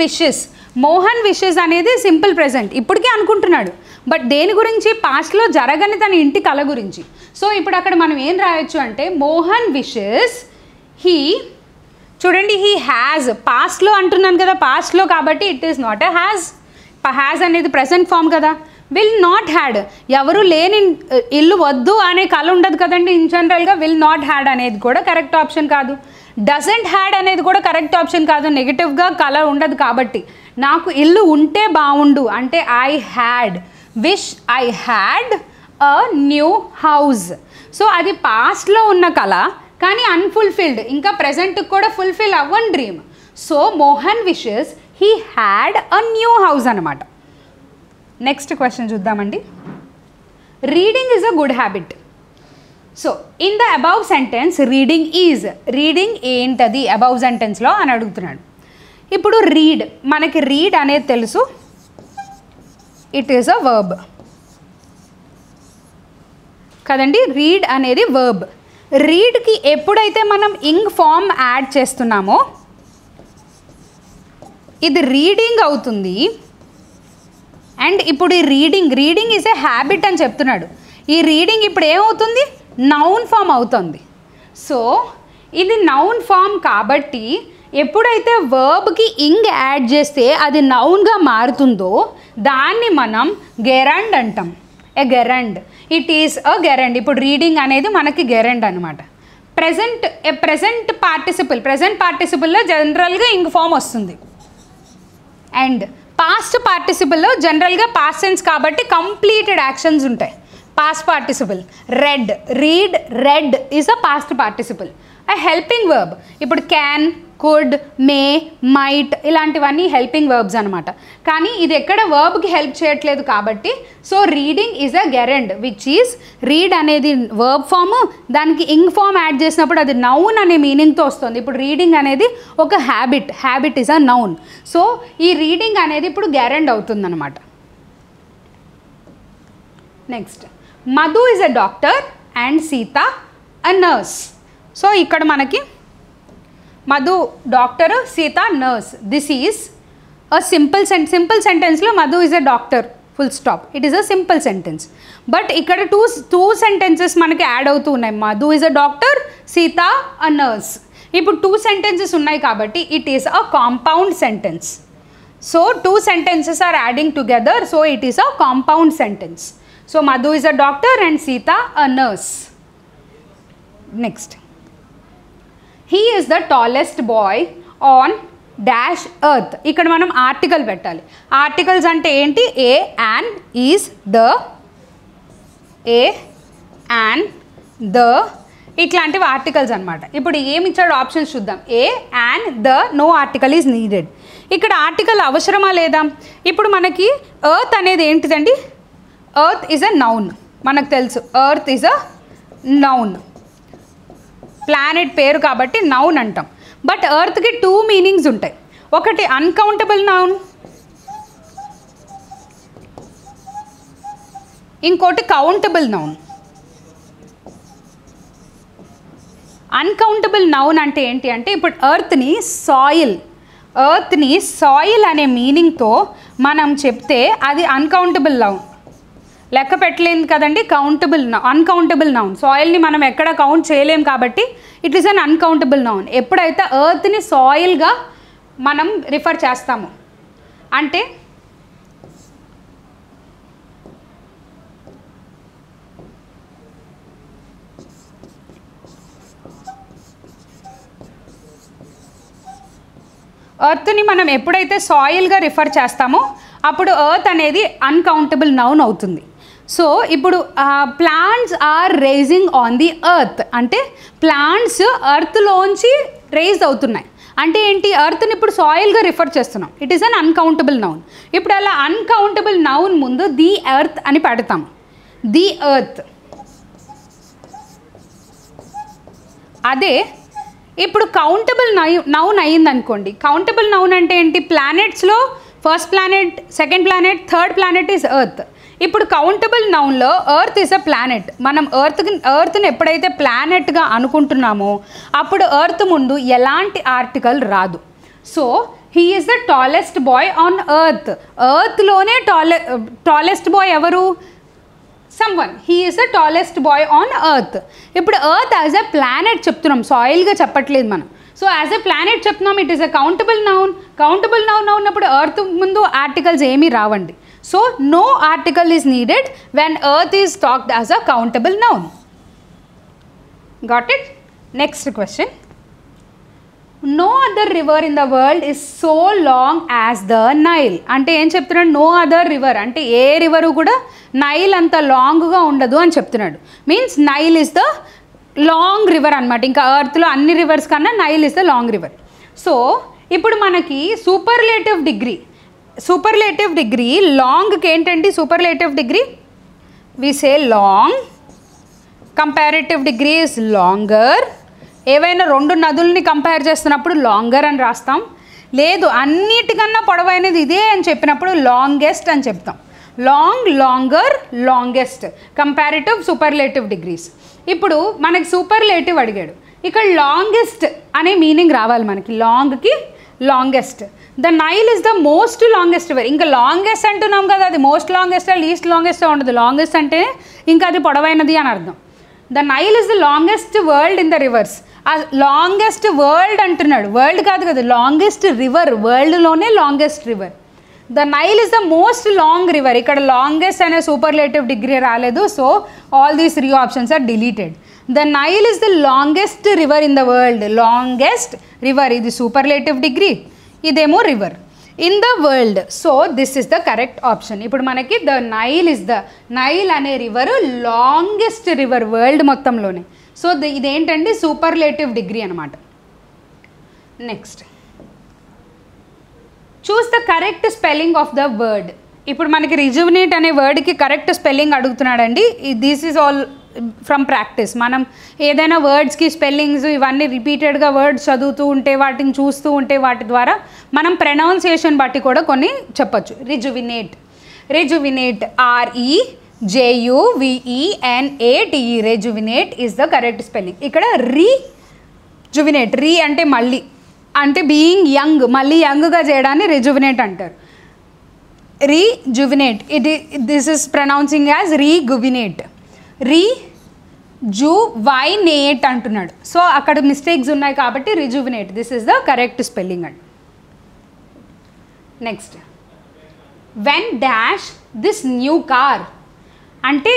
విషెస్ అనేది సింపుల్ ప్రెజెంట్, ఇప్పటికే అనుకుంటున్నాడు. బట్ దేని గురించి? పాస్ట్లో జరగని తన ఇంటి కళ గురించి. సో ఇప్పుడు అక్కడ మనం ఏం రాయొచ్చు అంటే మోహన్ విషెస్ చూడండి హీ హ్యాజ్, పాస్ట్లో అంటున్నాను కదా, పాస్ట్లో కాబట్టి it is not a has అనేది ప్రెజెంట్ ఫామ్ కదా. విల్ నాట్ హ్యాడ్, ఎవరు లేని ఇల్లు వద్దు అనే కళ ఉండదు కదండి ఇన్ జనరల్గా. విల్ నాట్ హ్యాడ్ అనేది కూడా కరెక్ట్ ఆప్షన్ కాదు. డజంట్ హ్యాడ్ అనేది కూడా కరెక్ట్ ఆప్షన్ కాదు, నెగిటివ్గా కళ ఉండదు. కాబట్టి నాకు ఇల్లు ఉంటే బాగుండు అంటే wish I had a new house. So అది పాస్ట్లో ఉన్న కళ, కానీ అన్ఫుల్ఫిల్డ్, ఇంకా ప్రెజెంట్కి కూడా ఫుల్ఫిల్ అవ్వని dream. So Mohan wishes he had a new house అనమాట. నెక్స్ట్ క్వశ్చన్ చూద్దామండి. Reading is a good habit. So in the above sentence reading ఏంటది అబౌవ్ సెంటెన్స్లో అని అడుగుతున్నాడు. ఇప్పుడు మనకి రీడ్ అనేది తెలుసు, ఇట్ ఈస్ అ వర్బ్ కదండి. రీడ్ అనేది వర్బ్. రీడ్కి ఎప్పుడైతే మనం ఇంగ్ ఫామ్ యాడ్ చేస్తున్నామో ఇది రీడింగ్ అవుతుంది. అండ్ ఇప్పుడు ఈ రీడింగ్ ఈజ్ ఏ హ్యాబిట్ అని చెప్తున్నాడు. ఈ రీడింగ్ ఇప్పుడు ఏమవుతుంది? నౌన్ ఫామ్ అవుతుంది. సో ఇది నౌన్ ఫామ్ కాబట్టి ఎప్పుడైతే వర్బ్కి ఇంగ్ యాడ్ చేస్తే అది నౌన్గా మారుతుందో దాన్ని మనం గెరండ్ అంటాం. It is a gerund. ఇప్పుడు రీడింగ్ అనేది మనకి గెరండ్ అనమాట. ప్రెజెంట్ పార్టిసిపుల్లో జనరల్గా ఇంగ్ ఫామ్ వస్తుంది. అండ్ పాస్ట్ పార్టిసిపుల్లో జనరల్గా పాస్ట్ సెన్స్ కాబట్టి కంప్లీటెడ్ యాక్షన్స్ ఉంటాయి. Past participle red is a past participle. a helping verb. ఇప్పుడు క్యాన్, కుడ్, మే, మైట్ ఇలాంటివన్నీ హెల్పింగ్ వర్బ్స్ అనమాట. కానీ ఇది ఎక్కడ వర్బ్కి హెల్ప్ చేయట్లేదు కాబట్టి so reading is a gerund which is read అనేది వర్బ్ ఫామ్, దానికి ఇంగ్ ఫామ్ యాడ్ చేసినప్పుడు అది నౌన్ అనే మీనింగ్తో వస్తుంది. ఇప్పుడు రీడింగ్ అనేది ఒక habit is a noun. So ఈ రీడింగ్ అనేది ఇప్పుడు గెరెండ్ అవుతుంది అనమాట. Next, Madhu is a doctor and Sita a nurse. So ఇక్కడ మనకి Madhu doctor, Sita nurse. This is a simple సెంటెన్స్లో Madhu is a doctor full stop. It is a simple sentence. But ఇక్కడ two sentences మనకి యాడ్ అవుతూ ఉన్నాయి. Madhu is a doctor, Sita a nurse. ఇప్పుడు 2 sentences ఉన్నాయి కాబట్టి it is a compound sentence. So 2 sentences are adding together, so it is a compound sentence. So Madhu is a doctor and Sita a nurse. Next, he is the tallest boy on dash earth. ఇక్కడ మనం article పెట్టాలి. Articles అంటే ఏంటి? ఏ, an, is, the, A, an, the ఇట్లాంటివి articles అనమాట. ఇప్పుడు ఏమి ఇచ్చాడు ఆప్షన్స్ చూద్దాం. ఏ, an, the, no article is needed. ఇక్కడ ఆర్టికల్ అవసరమా లేదా? ఇప్పుడు మనకి ఎర్త్ అనేది ఏంటిదండి? ఎర్త్ ఈజ్ అ నౌన్, మనకు తెలుసు. Earth is a noun, planet పేరు కాబట్టి నౌన్ అంటాం. బట్ ఎర్త్కి 2 meanings ఉంటాయి. ఒకటి అన్కౌంటబుల్ నౌన్, ఇంకోటి కౌంటబుల్ నౌన్. అన్కౌంటబుల్ నౌన్ అంటే ఏంటి అంటే ఇప్పుడు ఎర్త్ని సాయిల్ అనే మీనింగ్తో మనం చెప్తే అది అన్కౌంటబుల్ నౌన్, లెక్క పెట్టలేదు కదండి. Uncountable noun. సాయిల్ని మనం ఎక్కడ కౌంట్ చేయలేం కాబట్టి it is an uncountable noun. ఎప్పుడైతే ఎర్త్ని సాయిల్గా మనం రిఫర్ చేస్తాము అంటే ఎర్త్ని మనం ఎప్పుడైతే సాయిల్గా రిఫర్ చేస్తామో అప్పుడు ఎర్త్ అనేది అన్కౌంటబుల్ నౌన్ అవుతుంది. సో ఇప్పుడు plants are rising on the earth అంటే ప్లాంట్స్ ఎర్త్లోంచి రైజ్ అవుతున్నాయి అంటే ఏంటి? ఎర్త్ని ఇప్పుడు సాయిల్గా రిఫర్ చేస్తున్నాం. It is an uncountable noun. ఇప్పుడు అలా అన్కౌంటబుల్ నౌన్ ముందు ది ఎర్త్ అని పెడతాం. The earth. అదే ఇప్పుడు కౌంటబుల్ నౌన్ అయ్యిందనుకోండి. కౌంటబుల్ నౌన్ అంటే ఏంటి? ప్లానెట్స్లో first planet, second planet, third planet is earth. ఇప్పుడు కౌంటబుల్ నౌన్లో ఎర్త్ ఈజ్ అ ప్లానెట్. మనం ఎర్త్ని ఎప్పుడైతే ప్లానెట్గా అనుకుంటున్నామో అప్పుడు ఎర్త్ ముందు ఎలాంటి ఆర్టికల్ రాదు. So he is the tallest boy on earth. ఎర్త్లోనే టాలెస్ట్ బాయ్ ఎవరు? Someone. He is the tallest boy on earth. ఇప్పుడు ఎర్త్ యాజ్ ఎ ప్లానెట్ చెప్తున్నాం, సాయిల్గా చెప్పట్లేదు మనం. సో యాజ్ ఎ ప్లానెట్ చెప్తున్నాం, it is a countable noun. Countable noun ఉన్నప్పుడు earth ముందు ఆర్టికల్స్ ఏమీ రావండి. So no article is needed when earth is talked as a countable noun. Got it? Next question. No other river in the world is so long as the Nile. అంటే ఏం చెప్తున్నాడు? No other river అంటే ఏ river కూడా Nile అంత లాంగ్గా ఉండదు అని చెప్తున్నాడు. Means Nile is the long river అనమాట. ఇంకా ఎర్త్లో అన్ని రివర్స్ కన్నా Nile is the long river. So ఇప్పుడు మనకి సూపర్లేటివ్ డిగ్రీ లాంగ్కి ఏంటండి superlative degree? We say long. Comparative degree is longer. ఏవైనా రెండు నదుల్ని కంపేర్ చేస్తున్నప్పుడు లాంగర్ అని రాస్తాం. లేదు అన్నిటికన్నా పొడవైనది ఇదే అని చెప్పినప్పుడు లాంగెస్ట్ అని చెప్తాం. Long, longer, longest, comparative, superlative degrees. ఇప్పుడు మనకి సూపర్లేటివ్ అడిగాడు. ఇక్కడ లాంగెస్ట్ అనే మీనింగ్ రావాలి మనకి. లాంగ్కి longest. The Nile is the most longest river. ఇంకా లాంగెస్ట్ అంటున్నాం కదా, అది మోస్ట్ లాంగెస్ట్ లీస్ట్ లాంగెస్ట్ ఉండదు. లాంగెస్ట్ అంటే ఇంకా అది పొడవైనది అని అర్థం. The Nile is the longest world in the rivers. ఆ లాంగెస్ట్ వరల్డ్ అంటున్నాడు, వరల్డ్ కాదు కదా, లాంగెస్ట్ రివర్, వరల్డ్లోనే longest river. The Nile is the most long river. ఇక్కడ లాంగెస్ట్ అనే సూపర్లేటివ్ డిగ్రీ రాలేదు. So all these 3 options are deleted. The Nile is the longest river in the world. Longest river ఇది superlative degree, ఇదేమో river in the world. So this is the correct option. ఇప్పుడు మనకి the Nile is the Nile అనే river longest river world మొత్తంలోనే. So ఇదేంటండి superlative degree అనమాట. Next, choose the correct spelling of the word. ఇప్పుడు మనకి rejuvenate అనే వర్డ్కి కరెక్ట్ స్పెల్లింగ్ అడుగుతున్నాడండి. This is all from practice. మనం ఏదైనా వర్డ్స్కి స్పెల్లింగ్స్ ఇవన్నీ రిపీటెడ్గా వర్డ్స్ చదువుతూ ఉంటే, వాటిని చూస్తూ ఉంటే, వాటి ద్వారా మనం ప్రొనౌన్సియేషన్ బట్టి కూడా కొన్ని చెప్పచ్చు. Rejuvenate REJUVENATE. Rejuvenate is the correct spelling. ఇక్కడ రీజువినేట్, రీ అంటే మళ్ళీ, అంటే బీయింగ్ యంగ్, మళ్ళీ యంగ్గా చేయడాన్ని రిజువినేట్ అంటారు. Rejuvenate this is pronouncing as reguvinate. Rejuvenate అంటున్నాడు. సో అక్కడ మిస్టేక్స్ ఉన్నాయి కాబట్టి rejuvenate this is the correct spelling అండి. Next, when dash this new car అంటే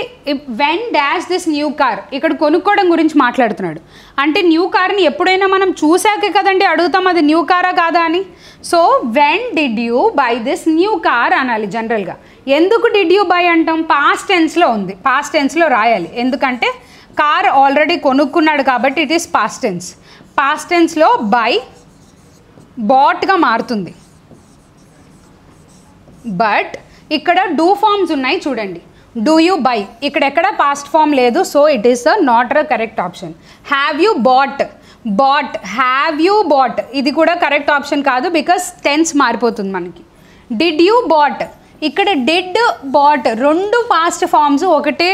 when dash this new car, ఇక్కడ కొనుక్కోవడం గురించి మాట్లాడుతున్నాడు. అంటే న్యూ కార్ని ఎప్పుడైనా మనం చూసాకే కదండి అడుగుతాం అది న్యూ కారా కాదా అని. So when did you buy this new car అనాలి జనరల్గా. ఎందుకు డిడ్ యూ బై అంటాం? పాస్ట్ టెన్స్లో ఉంది, పాస్ట్ టెన్స్లో రాయాలి. ఎందుకంటే కార్ ఆల్రెడీ కొనుక్కున్నాడు కాబట్టి it is past tense. Past టెన్స్లో బై బాట్గా మారుతుంది. బట్ ఇక్కడ డూ ఫార్మ్స్ ఉన్నాయి చూడండి. డూ యూ బై, ఇక్కడ ఎక్కడ పాస్ట్ ఫామ్ లేదు. So it is not a correct option. Have you bought, have you bought ఇది కూడా కరెక్ట్ ఆప్షన్ కాదు, బికాస్ టెన్స్ మారిపోతుంది మనకి. డిడ్ యూ బాట్, ఇక్కడ డిడ్ బాట్ రెండు పాస్ట్ ఫామ్స్ ఒకటే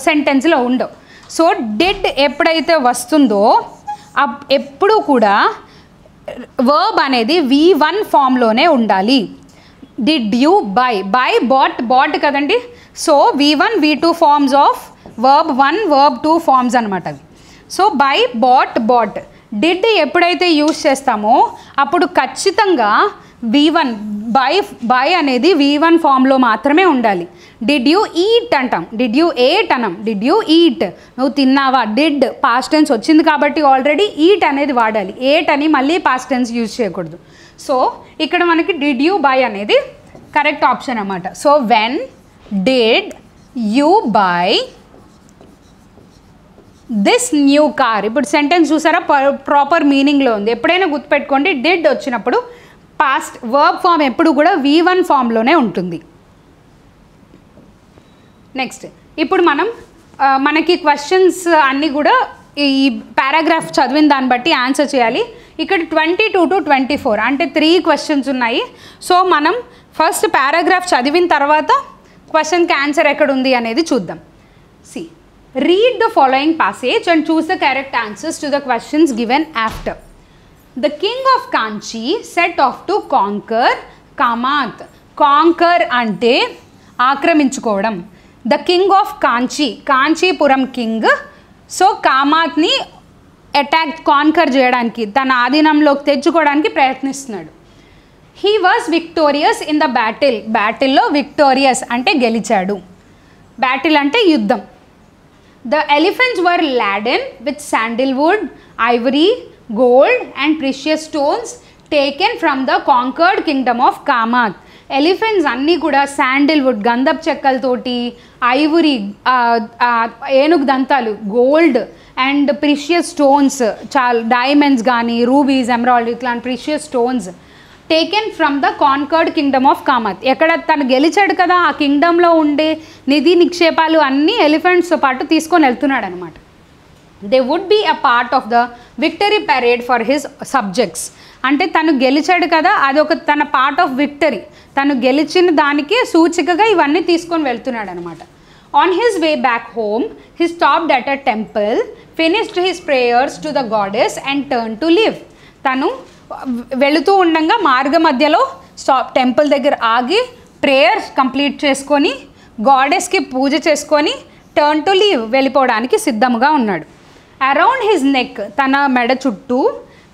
సెంటెన్స్లో ఉండవు. సో డిడ్ ఎప్పుడైతే వస్తుందో ఎప్పుడు కూడా వర్బ్ అనేది V1 ఫామ్లోనే ఉండాలి. డిడ్ యూ బై, బాట్ కదండి. So V1 V2 forms of verb 1 verb 2 forms అనమాట అవి. సో బై బాట్ డిడ్ ఎప్పుడైతే యూజ్ చేస్తామో అప్పుడు ఖచ్చితంగా V1 బై అనేది V1 ఫామ్లో మాత్రమే ఉండాలి. డిడ్ యూ ఈట్ అంటాం, డిడ్ యూ ఏట్ అనం, డిడ్ యూ ఈట్ నువ్వు తిన్నావా. డిడ్ పాస్ట్ టెన్స్ వచ్చింది కాబట్టి ఆల్రెడీ ఈట్ అనేది వాడాలి, ఏట్ అని మళ్ళీ పాస్ట్ టెన్స్ యూజ్ చేయకూడదు. సో ఇక్కడ మనకి డిడ్ యూ బై అనేది కరెక్ట్ ఆప్షన్ అన్నమాట. So when did you buy this new car. ఇప్పుడు సెంటెన్స్ చూసారా ప్రాపర్ మీనింగ్లో ఉంది. ఎప్పుడైనా గుర్తుపెట్టుకోండి డిడ్ వచ్చినప్పుడు పాస్ట్ వర్బ్ ఫామ్ ఎప్పుడు కూడా V1 ఫామ్లోనే ఉంటుంది. నెక్స్ట్, ఇప్పుడు మనకి క్వశ్చన్స్ అన్నీ కూడా ఈ పారాగ్రాఫ్ చదివిన దాన్ని బట్టి ఆన్సర్ చేయాలి. ఇక్కడ 22 to 24 అంటే 3 క్వశ్చన్స్ ఉన్నాయి. సో మనం ఫస్ట్ పారాగ్రాఫ్ చదివిన తర్వాత క్వశ్చన్కి ఆన్సర్ ఎక్కడ ఉంది అనేది చూద్దాం. C read the following passage and choose the correct answers to the questions given after. The king of Kanchi set off to conquer Kamath. Conquer అంటే ఆక్రమించుకోవడం. The king of Kanchi, Kanchipuram king so కామాత్ని conquer చేయడానికి, తన ఆధీనంలోకి తెచ్చుకోవడానికి ప్రయత్నిస్తున్నాడు. He was victorious in the battle. బ్యాటిల్లో victorious అంటే గెలిచాడు. బ్యాటిల్ అంటే యుద్ధం. The elephants were laden with sandalwood, ivory, gold and precious stones taken from the conquered kingdom of Kamath. Elephants అన్నీ కూడా శాండిల్వుడ్ గంధపు చెక్కలతోటి, ఐవరీ ఏనుగు దంతాలు, gold and precious stones, diamonds కానీ రూబీస్, ఎమరాల్డ్ ఇట్లాంటి precious stones taken from the conquered Kingdom of Kamath. ఎక్కడ తను గెలిచాడు కదా ఆ కింగ్డమ్లో ఉండే నిధి నిక్షేపాలు అన్నీ ఎలిఫెంట్స్తో పాటు తీసుకొని వెళ్తున్నాడు అనమాట. They would be a part of the victory parade for his subjects. అంటే తను గెలిచాడు కదా అదొక తన పార్ట్ ఆఫ్ విక్టరీ, తను గెలిచిన దానికి సూచికగా ఇవన్నీ తీసుకొని వెళ్తున్నాడు అనమాట. On his way back home he stopped at a temple, finished his prayers to the goddess and turn to live. తను వెళుతూ ఉండగా మార్గ మధ్యలో టెంపుల్ దగ్గర ఆగి ప్రేయర్స్ కంప్లీట్ చేసుకొని గాడెస్కి పూజ చేసుకొని టర్న్ టు లీవ్ వెళ్ళిపోవడానికి సిద్ధంగా ఉన్నాడు. అరౌండ్ హిజ్ నెక్ తన మెడ చుట్టూ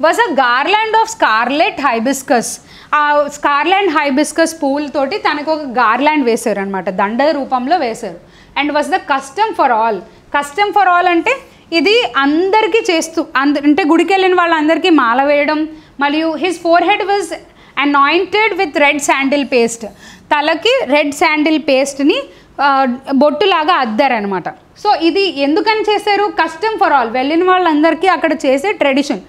was a garland of scarlet hibiscus. ఆ స్కార్లాండ్ హైబిస్కస్ పూలతోటి తనకు ఒక గార్లాండ్ వేశారు అనమాట, దండ రూపంలో వేశారు. And was the custom for all. Custom for all అంటే ఇది అందరికీ చేస్తూ అంటే గుడికి వెళ్ళిన వాళ్ళందరికీ మాల వేయడం. మరియు his forehead was anointed with red sandal paste. తలకి రెడ్ శాండిల్ పేస్ట్ని బొట్టులాగా అద్దారనమాట. సో ఇది ఎందుకని చేశారు? కస్టమ్ ఫర్ ఆల్, వెళ్ళిన వాళ్ళందరికీ అక్కడ చేసే ట్రెడిషన్.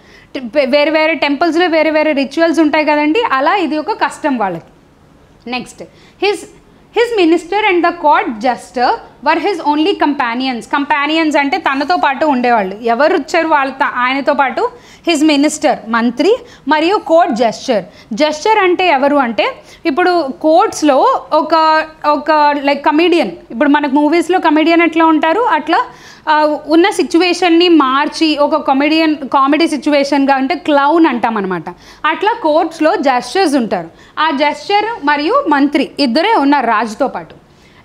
వేరే వేరే టెంపుల్స్లో వేరే వేరే రిచువల్స్ ఉంటాయి కదండి, అలా ఇది ఒక కస్టమ్ వాళ్ళకి. Next his minister and the court Juster were his only companions. Companions అంటే తనతో పాటు ఉండేవాళ్ళు. ఎవరు వచ్చారు ఆయనతో పాటు? హిజ్ మినిస్టర్ మంత్రి మరియు కోర్ట్ జస్టర్. జస్టర్ అంటే ఎవరు అంటే ఇప్పుడు కోర్ట్స్లో ఒక లైక్ కమెడియన్, ఇప్పుడు మనకు మూవీస్లో కమెడియన్ ఎట్లా ఉంటారు అట్లా ఉన్న సిచ్యువేషన్ని మార్చి ఒక కామెడీ సిచ్యువేషన్గా అంటే క్లౌన్ అంటాం అనమాట. అట్లా కోర్ట్స్లో జస్టర్స్ ఉంటారు. ఆ జస్టర్ మరియు మంత్రి ఇద్దరే ఉన్నారు రాజుతో పాటు.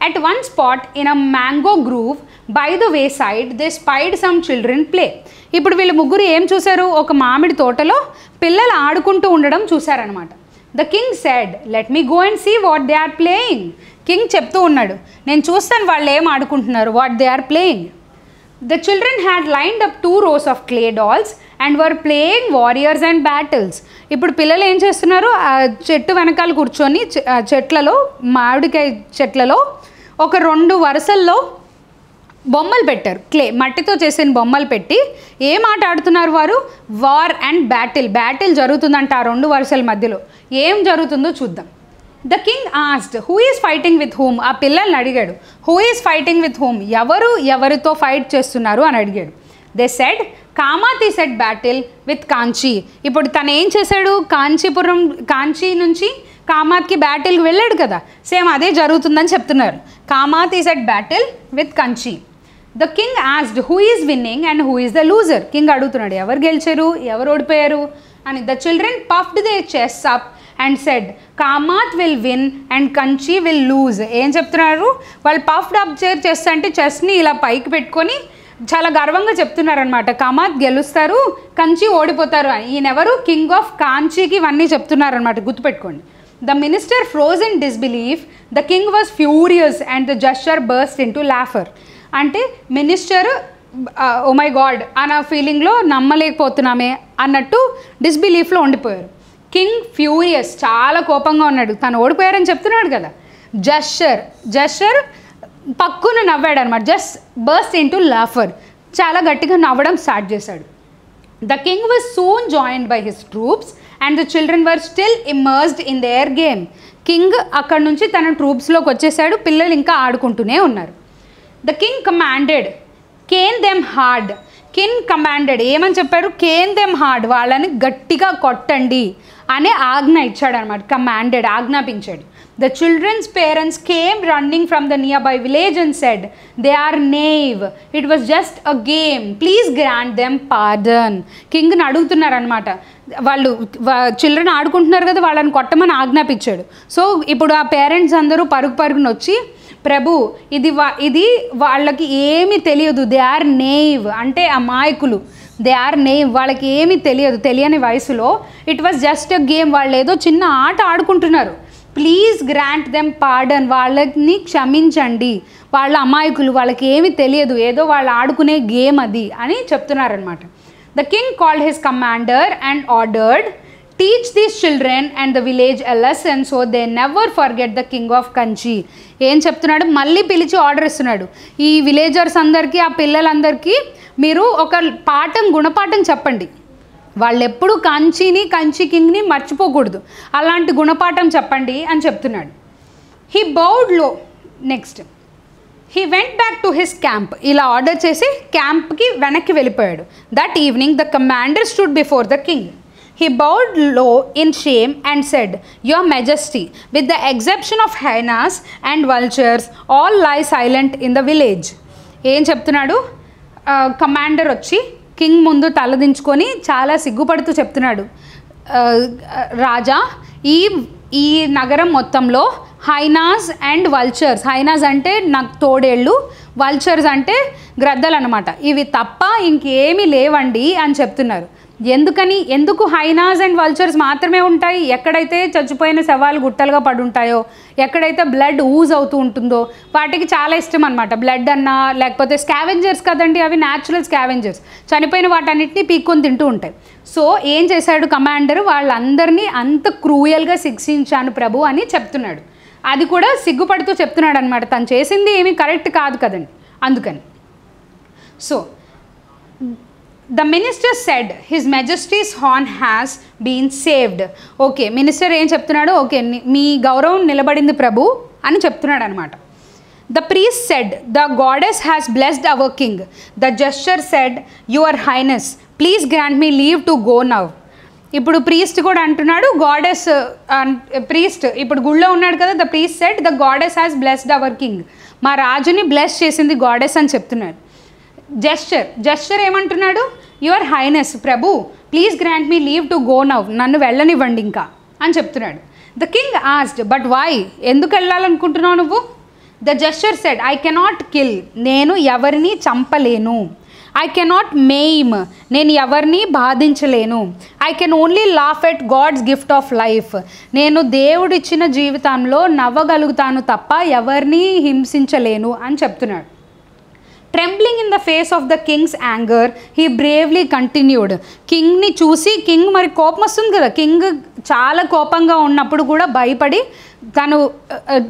At one spot in a mango grove by the wayside they spied some children play. ఇప్పుడు వీళ్ళు ముగ్గురు ఏం చూశారు? ఒక మామిడి తోటలో పిల్లలు ఆడుకుంటూ ఉండడం చూశారనమాట. The king said let me go and see what they are playing. King చెప్తూ ఉన్నాడు, నేను చూస్తాను వాళ్ళు ఏం ఆడుకుంటున్నారు, what they are playing. The children had lined up 2 rows of clay dolls and were playing warriors and battles. ఇప్పుడు పిల్లలు ఏం చేస్తున్నారు? చెట్టు వెనకాల కూర్చొని చెట్లలో మామిడికాయ చెట్లలో ఒక 2 వరుసల్లో బొమ్మలు పెట్టారు. మట్టితో చేసిన బొమ్మలు పెట్టి ఏం ఆట ఆడుతున్నారు వారు? వార్ అండ్ బ్యాటిల్ జరుగుతుందంట ఆ 2 వరుసల మధ్యలో. ఏం జరుగుతుందో చూద్దాం. The king asked who is fighting with whom. ఆ పిల్లల్ని అడిగాడు, who is fighting with whom, ఎవరితో ఫైట్ చేస్తున్నారు అని అడిగాడు. They said Kamath is at battle with Kanchi. ఇప్పుడు తను ఏం చేశాడు? కాంచీ నుంచి కామాత్కి బ్యాటిల్కి వెళ్ళాడు కదా, సేమ్ అదే జరుగుతుందని చెప్తున్నారు. Kamath is at battle with Kanchi. The king asked who is winning and who is the loser. King అడుగుతున్నాడు ఎవరు గెలిచారు ఎవరు ఓడిపోయారు అని. The children puffed their chest up and said Kamath will win and Kanchi will lose. ఏం చెప్తున్నారు? వాళ్ళు పఫ్డ్ అప్ చేస్తా అంటే చెస్ట్ని ఇలా పైకి పెట్టుకొని చాలా గర్వంగా చెప్తున్నారనమాట, కామాత్ గెలుస్తారు కంచి ఓడిపోతారు అని. ఈయనెవరు? కింగ్ ఆఫ్ కాంచీకి ఇవన్నీ చెప్తున్నారనమాట, గుర్తుపెట్టుకోండి. The minister froze in disbelief, the king was furious and the jester burst into laughter. అంటే మినిస్టర్ ఓ మై గాడ్ అన్న ఫీలింగ్లో నమ్మలేకపోతున్నామే అన్నట్టు డిస్బిలీఫ్లో ఉండిపోయారు. కింగ్ ఫ్యూరియస్ చాలా కోపంగా ఉన్నాడు, తను ఓడిపోయారని చెప్తున్నాడు కదా. జస్టర్ పక్కున నవ్వాడు అనమాట, just burst into laughter, చాలా గట్టిగా నవ్వడం స్టార్ట్ చేశాడు. The king was soon joined by his troops and the children were still immersed in their game. King అక్కడ నుంచి తన ట్రూప్స్లోకి వచ్చేసాడు, పిల్లలు ఇంకా ఆడుకుంటూనే ఉన్నారు. The king commanded cane them hard. King commanded, ఏమని చెప్పారు? కేన్ దెమ్ హార్డ్, వాళ్ళని గట్టిగా కొట్టండి అనే ఆజ్ఞ ఇచ్చాడు అనమాట. కమాండెడ్, ఆజ్ఞాపించాడు. The children's parents came running from the nearby village and said, they are knave. It was just a game. Please grant them pardon. కింగ్ని అడుగుతున్నారు అనమాట. వాళ్ళు చిల్డ్రన్ ఆడుకుంటున్నారు కదా, వాళ్ళని కొట్టమని ఆజ్ఞాపించాడు. సో ఇప్పుడు ఆ పేరెంట్స్ అందరూ పరుగున వచ్చి, ప్రభు ఇది వాళ్ళకి ఏమీ తెలియదు, దే ఆర్ నేవ్ అంటే అమాయకులు, దే ఆర్ నేవ్, వాళ్ళకి ఏమీ తెలియదు, తెలియని వయసులో it was just a game, వాళ్ళు ఏదో చిన్న ఆట ఆడుకుంటున్నారు. ప్లీజ్ గ్రాంట్ దెమ్ పార్డన్, వాళ్ళని క్షమించండి, వాళ్ళ అమాయకులు, వాళ్ళకి ఏమీ తెలియదు, ఏదో వాళ్ళు ఆడుకునే గేమ్ అది అని చెప్తున్నారనమాట. The king called his commander and ordered, teach these children and the village a lesson so they never forget the king of Kanchi. ఏం చెప్తున్నాడు? మళ్ళీ పిలిచి ఆర్డర్ ఇస్తున్నాడు. ఈ విలేజర్స్ అందరికీ, ఆ పిల్లలందరికీ మీరు ఒక గుణపాఠం చెప్పండి. వాళ్ళు ఎప్పుడు కంచి కింగ్ని మర్చిపోకూడదు, అలాంటి గుణపాఠం చెప్పండి అని చెప్తున్నాడు. హీ బౌడ్ లో. Next he went back to his camp. ఇలా ఆర్డర్ చేసి క్యాంప్కి వెనక్కి వెళ్ళిపోయాడు. That evening the commander stood before the king. He bowed low in shame and said, Your Majesty, with the exception of hyenas and vultures, all lie silent in the village. ఏం చెప్తున్నాడు? Commander వచ్చి king ముందు తలదించుకొని చాలా సిగ్గుపడుతూ చెప్తున్నాడు, రాజా, ఈ నగరం మొత్తంలో హైనాస్ అండ్ వల్చర్స్, హైనాస్ అంటే నాకు తోడేళ్ళు, వల్చర్స్ అంటే గ్రద్దలు అనమాట, ఇవి తప్ప ఇంకేమీ లేవండి అని చెప్తున్నారు. ఎందుకు హైనాస్ అండ్ వల్చర్స్ మాత్రమే ఉంటాయి? ఎక్కడైతే చచ్చిపోయిన శవాలు గుట్టలుగా పడి ఉంటాయో, ఎక్కడైతే బ్లడ్ ఊజ్ అవుతూ ఉంటుందో వాటికి చాలా ఇష్టం అనమాట. బ్లడ్ అన్నా లేకపోతే స్కావెంజర్స్ కదండి, అవి న్యాచురల్ స్కావెంజర్స్, చనిపోయిన వాటన్నిటిని పీక్కొని తింటూ ఉంటాయి. సో ఏం చేశాడు కమాండర్? వాళ్ళందరినీ అంత క్రూయల్గా శిక్షించాను ప్రభు అని చెప్తున్నాడు. అది కూడా సిగ్గుపడుతూ చెప్తున్నాడు అనమాట, తను చేసింది ఏమీ కరెక్ట్ కాదు కదండి, అందుకని. So the minister said his majesty's horn has been saved. Okay, minister ఏం చెప్తున్నాడు? ఓకే, మీ గౌరవం నిలబడింది ప్రభు అని చెప్తున్నాడు అనమాట. The priest said, the goddess has blessed our king. The jester said, your highness, please grant me leave to go now. ఇప్పుడు priest కూడా అంటున్నాడు, గాడెస్ ప్రీస్ట్ ఇప్పుడు గుళ్ళో ఉన్నాడు కదా, the priest said the goddess has blessed our king, మా రాజుని bless చేసింది గాడెస్ అని చెప్తున్నాడు. జెస్చర్ ఏమంటున్నాడు? యువర్ హైనెస్ ప్రభు, please grant me leave to go now, నన్ను వెళ్ళనివ్వండి ఇంకా అని చెప్తున్నాడు. The king asked, but why, ఎందుకు వెళ్ళాలనుకుంటున్నావు నువ్వు? The jester said, I cannot kill, నేను ఎవరిని చంపలేను. ఐ కెనాట్ మెయిమ్, నేను ఎవరిని బాధించలేను. I can only laugh at God's gift of life, నేను దేవుడిచ్చిన జీవితంలో నవ్వగలుగుతాను తప్ప ఎవరిని హింసించలేను అని చెప్తున్నాడు. Trembling in the face of the king's anger he bravely continued. కింగ్ని చూసి, కింగ్ మరి కోపం వస్తుంది కదా, కింగ్ చాలా కోపంగా ఉన్నప్పుడు కూడా భయపడి తను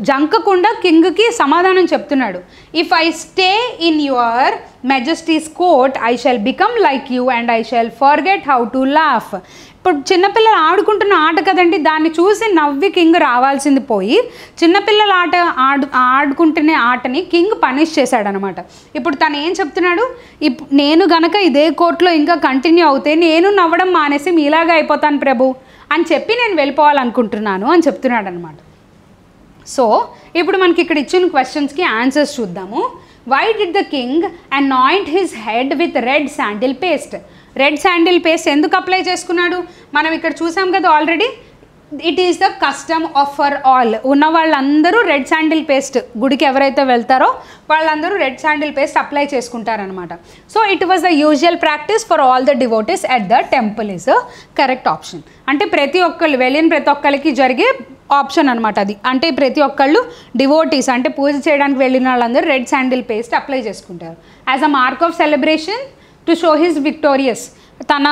జంకకుండా కింగ్కి సమాధానం చెప్తున్నాడు. If I stay in your majesty's court I shall become like you and I shall forget how to laugh. ఇప్పుడు చిన్నపిల్లలు ఆడుకుంటున్న ఆట కదండి, దాన్ని చూసి నవ్వి కింగ్ రావాల్సింది పోయి చిన్నపిల్లల ఆడుకుంటున్న ఆటని కింగ్ పనిష్ చేశాడనమాట. ఇప్పుడు తను ఏం చెప్తున్నాడు? నేను గనక ఇదే కోర్టులో ఇంకా కంటిన్యూ అవుతే నేను నవ్వడం మానేసి మీలాగా అయిపోతాను ప్రభు అని చెప్పి నేను వెళ్ళిపోవాలనుకుంటున్నాను అని చెప్తున్నాడు అనమాట. సో ఇప్పుడు మనకి ఇక్కడ ఇచ్చిన క్వశ్చన్స్కి ఆన్సర్స్ చూద్దాము. Why did the king anoint his head with red sandal paste? Red sandal paste ఎందుకు అప్లై చేసుకున్నాడు? మనం ఇక్కడ చూసాం కదా already, it is the custom of for all. ఉన్న వాళ్ళందరూ రెడ్ శాండిల్ పేస్ట్, గుడికి ఎవరైతే వెళ్తారో వాళ్ళందరూ రెడ్ శాండిల్ పేస్ట్ అప్లై చేసుకుంటారనమాట. So it was the usual practice for all the devotees at the temple is the correct option. అంటే ప్రతి ఒక్కళ్ళు వెళ్ళిన ప్రతి ఒక్కరికి జరిగే ఆప్షన్ అనమాట అది. అంటే ప్రతి ఒక్కళ్ళు డివోటీస్ అంటే పూజ చేయడానికి వెళ్ళిన వాళ్ళందరూ రెడ్ శాండిల్ పేస్ట్ అప్లై చేసుకుంటారు as a mark of celebration to show his victorious. తన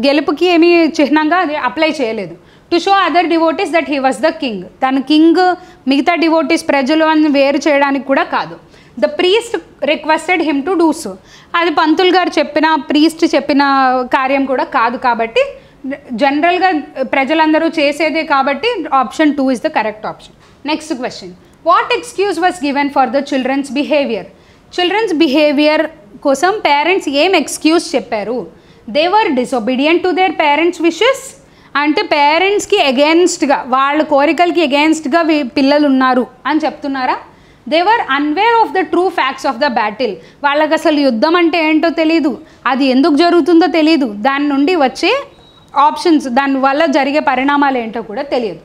గెలుపుకి ఏమీ చిహ్నంగా అది అప్లై చేయలేదు. To show other devotees that he was the king, తన కింగ్ మిగతా డివోటీస్ ప్రజలు అని వేరు చేయడానికి కూడా కాదు. The priest requested him to do so, అది పంతులు గారు చెప్పిన ప్రీస్ట్ చెప్పిన కార్యం కూడా కాదు కాబట్టి జనరల్గా ప్రజలందరూ చేసేదే కాబట్టి option 2 is the correct option. Next question, what excuse was given for the children's behaviour? Children's behaviour కోసం పేరెంట్స్ ఏం ఎక్స్క్యూజ్ చెప్పారు? They were disobedient to their parents wishes, అంటే పేరెంట్స్కి అగేన్స్ట్గా, వాళ్ళ కోరికలకి అగేన్స్ట్గా పిల్లలు ఉన్నారు అని చెప్తున్నారా? They were unaware of the true facts of the battle, వాళ్ళకి అసలు యుద్ధం అంటే ఏంటో తెలీదు, అది ఎందుకు జరుగుతుందో తెలీదు, దాని నుండి వచ్చే ఆప్షన్స్, దానివల్ల జరిగే పరిణామాలు ఏంటో కూడా తెలియదు.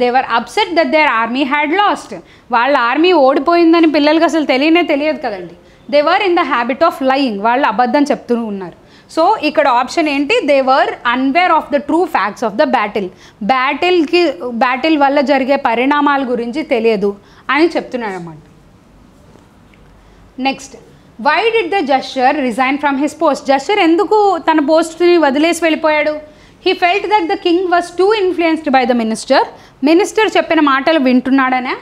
They were upset that their army had lost, వాళ్ళ ఆర్మీ ఓడిపోయిందని పిల్లలకి అసలు తెలియదు కదండి. They were in the habit of lying, వాళ్ళు అబద్ధం చెప్తూ ఉన్నారు. సో ఇక్కడ ఆప్షన్ ఏంటి? They were unaware of the true facts of the battle వల్ల జరిగే పరిణామాల గురించి తెలియదు అని చెప్తున్నాడు అన్నమాట. Next, why did the jester resign from his post? Jester ఎందుకు తన పోస్ట్ని వదిలేసి వెళ్ళిపోయాడు? He felt that the king was too influenced by the minister చెప్పిన మాటలు వింటున్నాడనే.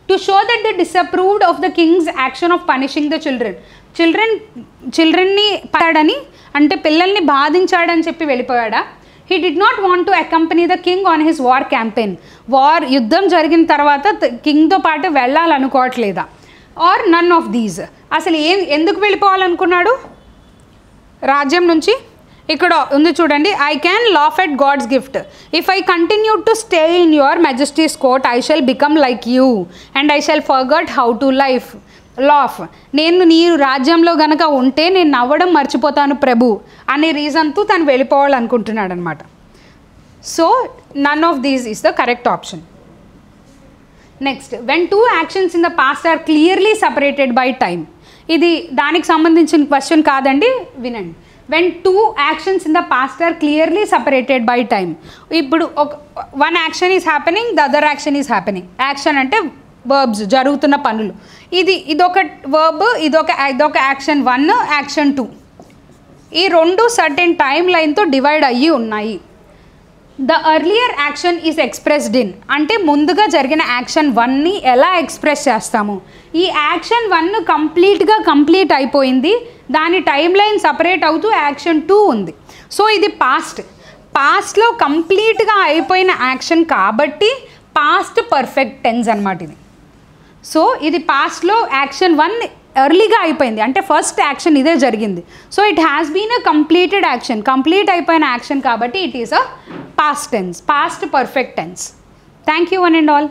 To show that the disapproved of the king's action of punishing the చిల్డ్రన్ని పడాడని, అంటే పిల్లల్ని బాధించాడని చెప్పి వెళ్ళిపోయాడా? He did not want to accompany the king on his war campaign, యుద్ధం జరిగిన తర్వాత కింగ్తో పాటు వెళ్ళాలనుకోవట్లేదా? ఆర్ నన్ ఆఫ్ దీస్, అసలు ఎందుకు వెళ్ళిపోవాలనుకున్నాడు రాజ్యం నుంచి? ఇక్కడ ఉంది చూడండి, I can laugh at God's gift, if I continue to stay in your majesty's court I shall become like you and I shall forget how to laugh, నేను నీ రాజ్యంలో గనక ఉంటే నేను నవ్వడం మర్చిపోతాను ప్రభు అనే రీజన్తో తను వెళ్ళిపోవాలనుకుంటున్నాడు అనమాట. So none of these is the correct option. Next, when two actions in the past are clearly separated by time, ఇది దానికి సంబంధించిన క్వశ్చన్ కాదండి, వినండి. When two actions in the past are clearly separated by time, ఇప్పుడు one action is happening, the other action is happening. Action అంటే verbs, జరుగుతున్న పనులు. ఇదొక వర్బ్, ఇదొక యాక్షన్ 1, యాక్షన్ 2, ఈ రెండు సర్టెన్ టైమ్ లైన్తో డివైడ్ అయ్యి ఉన్నాయి. The earlier action is expressed in, అంటే ముందుగా జరిగిన యాక్షన్ 1ని ఎలా ఎక్స్ప్రెస్ చేస్తాము? ఈ యాక్షన్ 1 కంప్లీట్ అయిపోయింది, దాని టైమ్ లైన్ సపరేట్ అవుతూ యాక్షన్ 2 ఉంది. సో ఇది పాస్ట్లో కంప్లీట్గా అయిపోయిన యాక్షన్ కాబట్టి పాస్ట్ పర్ఫెక్ట్ టెన్స్ అనమాట ఇది. సో ఇది పాస్ట్లో యాక్షన్ 1 ఎర్లీగా అయిపోయింది, అంటే ఫస్ట్ యాక్షన్ ఇదే జరిగింది. So it has been a completed action, complete అయిపోయిన యాక్షన్ కాబట్టి it is a past tense, past perfect tense. Thank you one and all.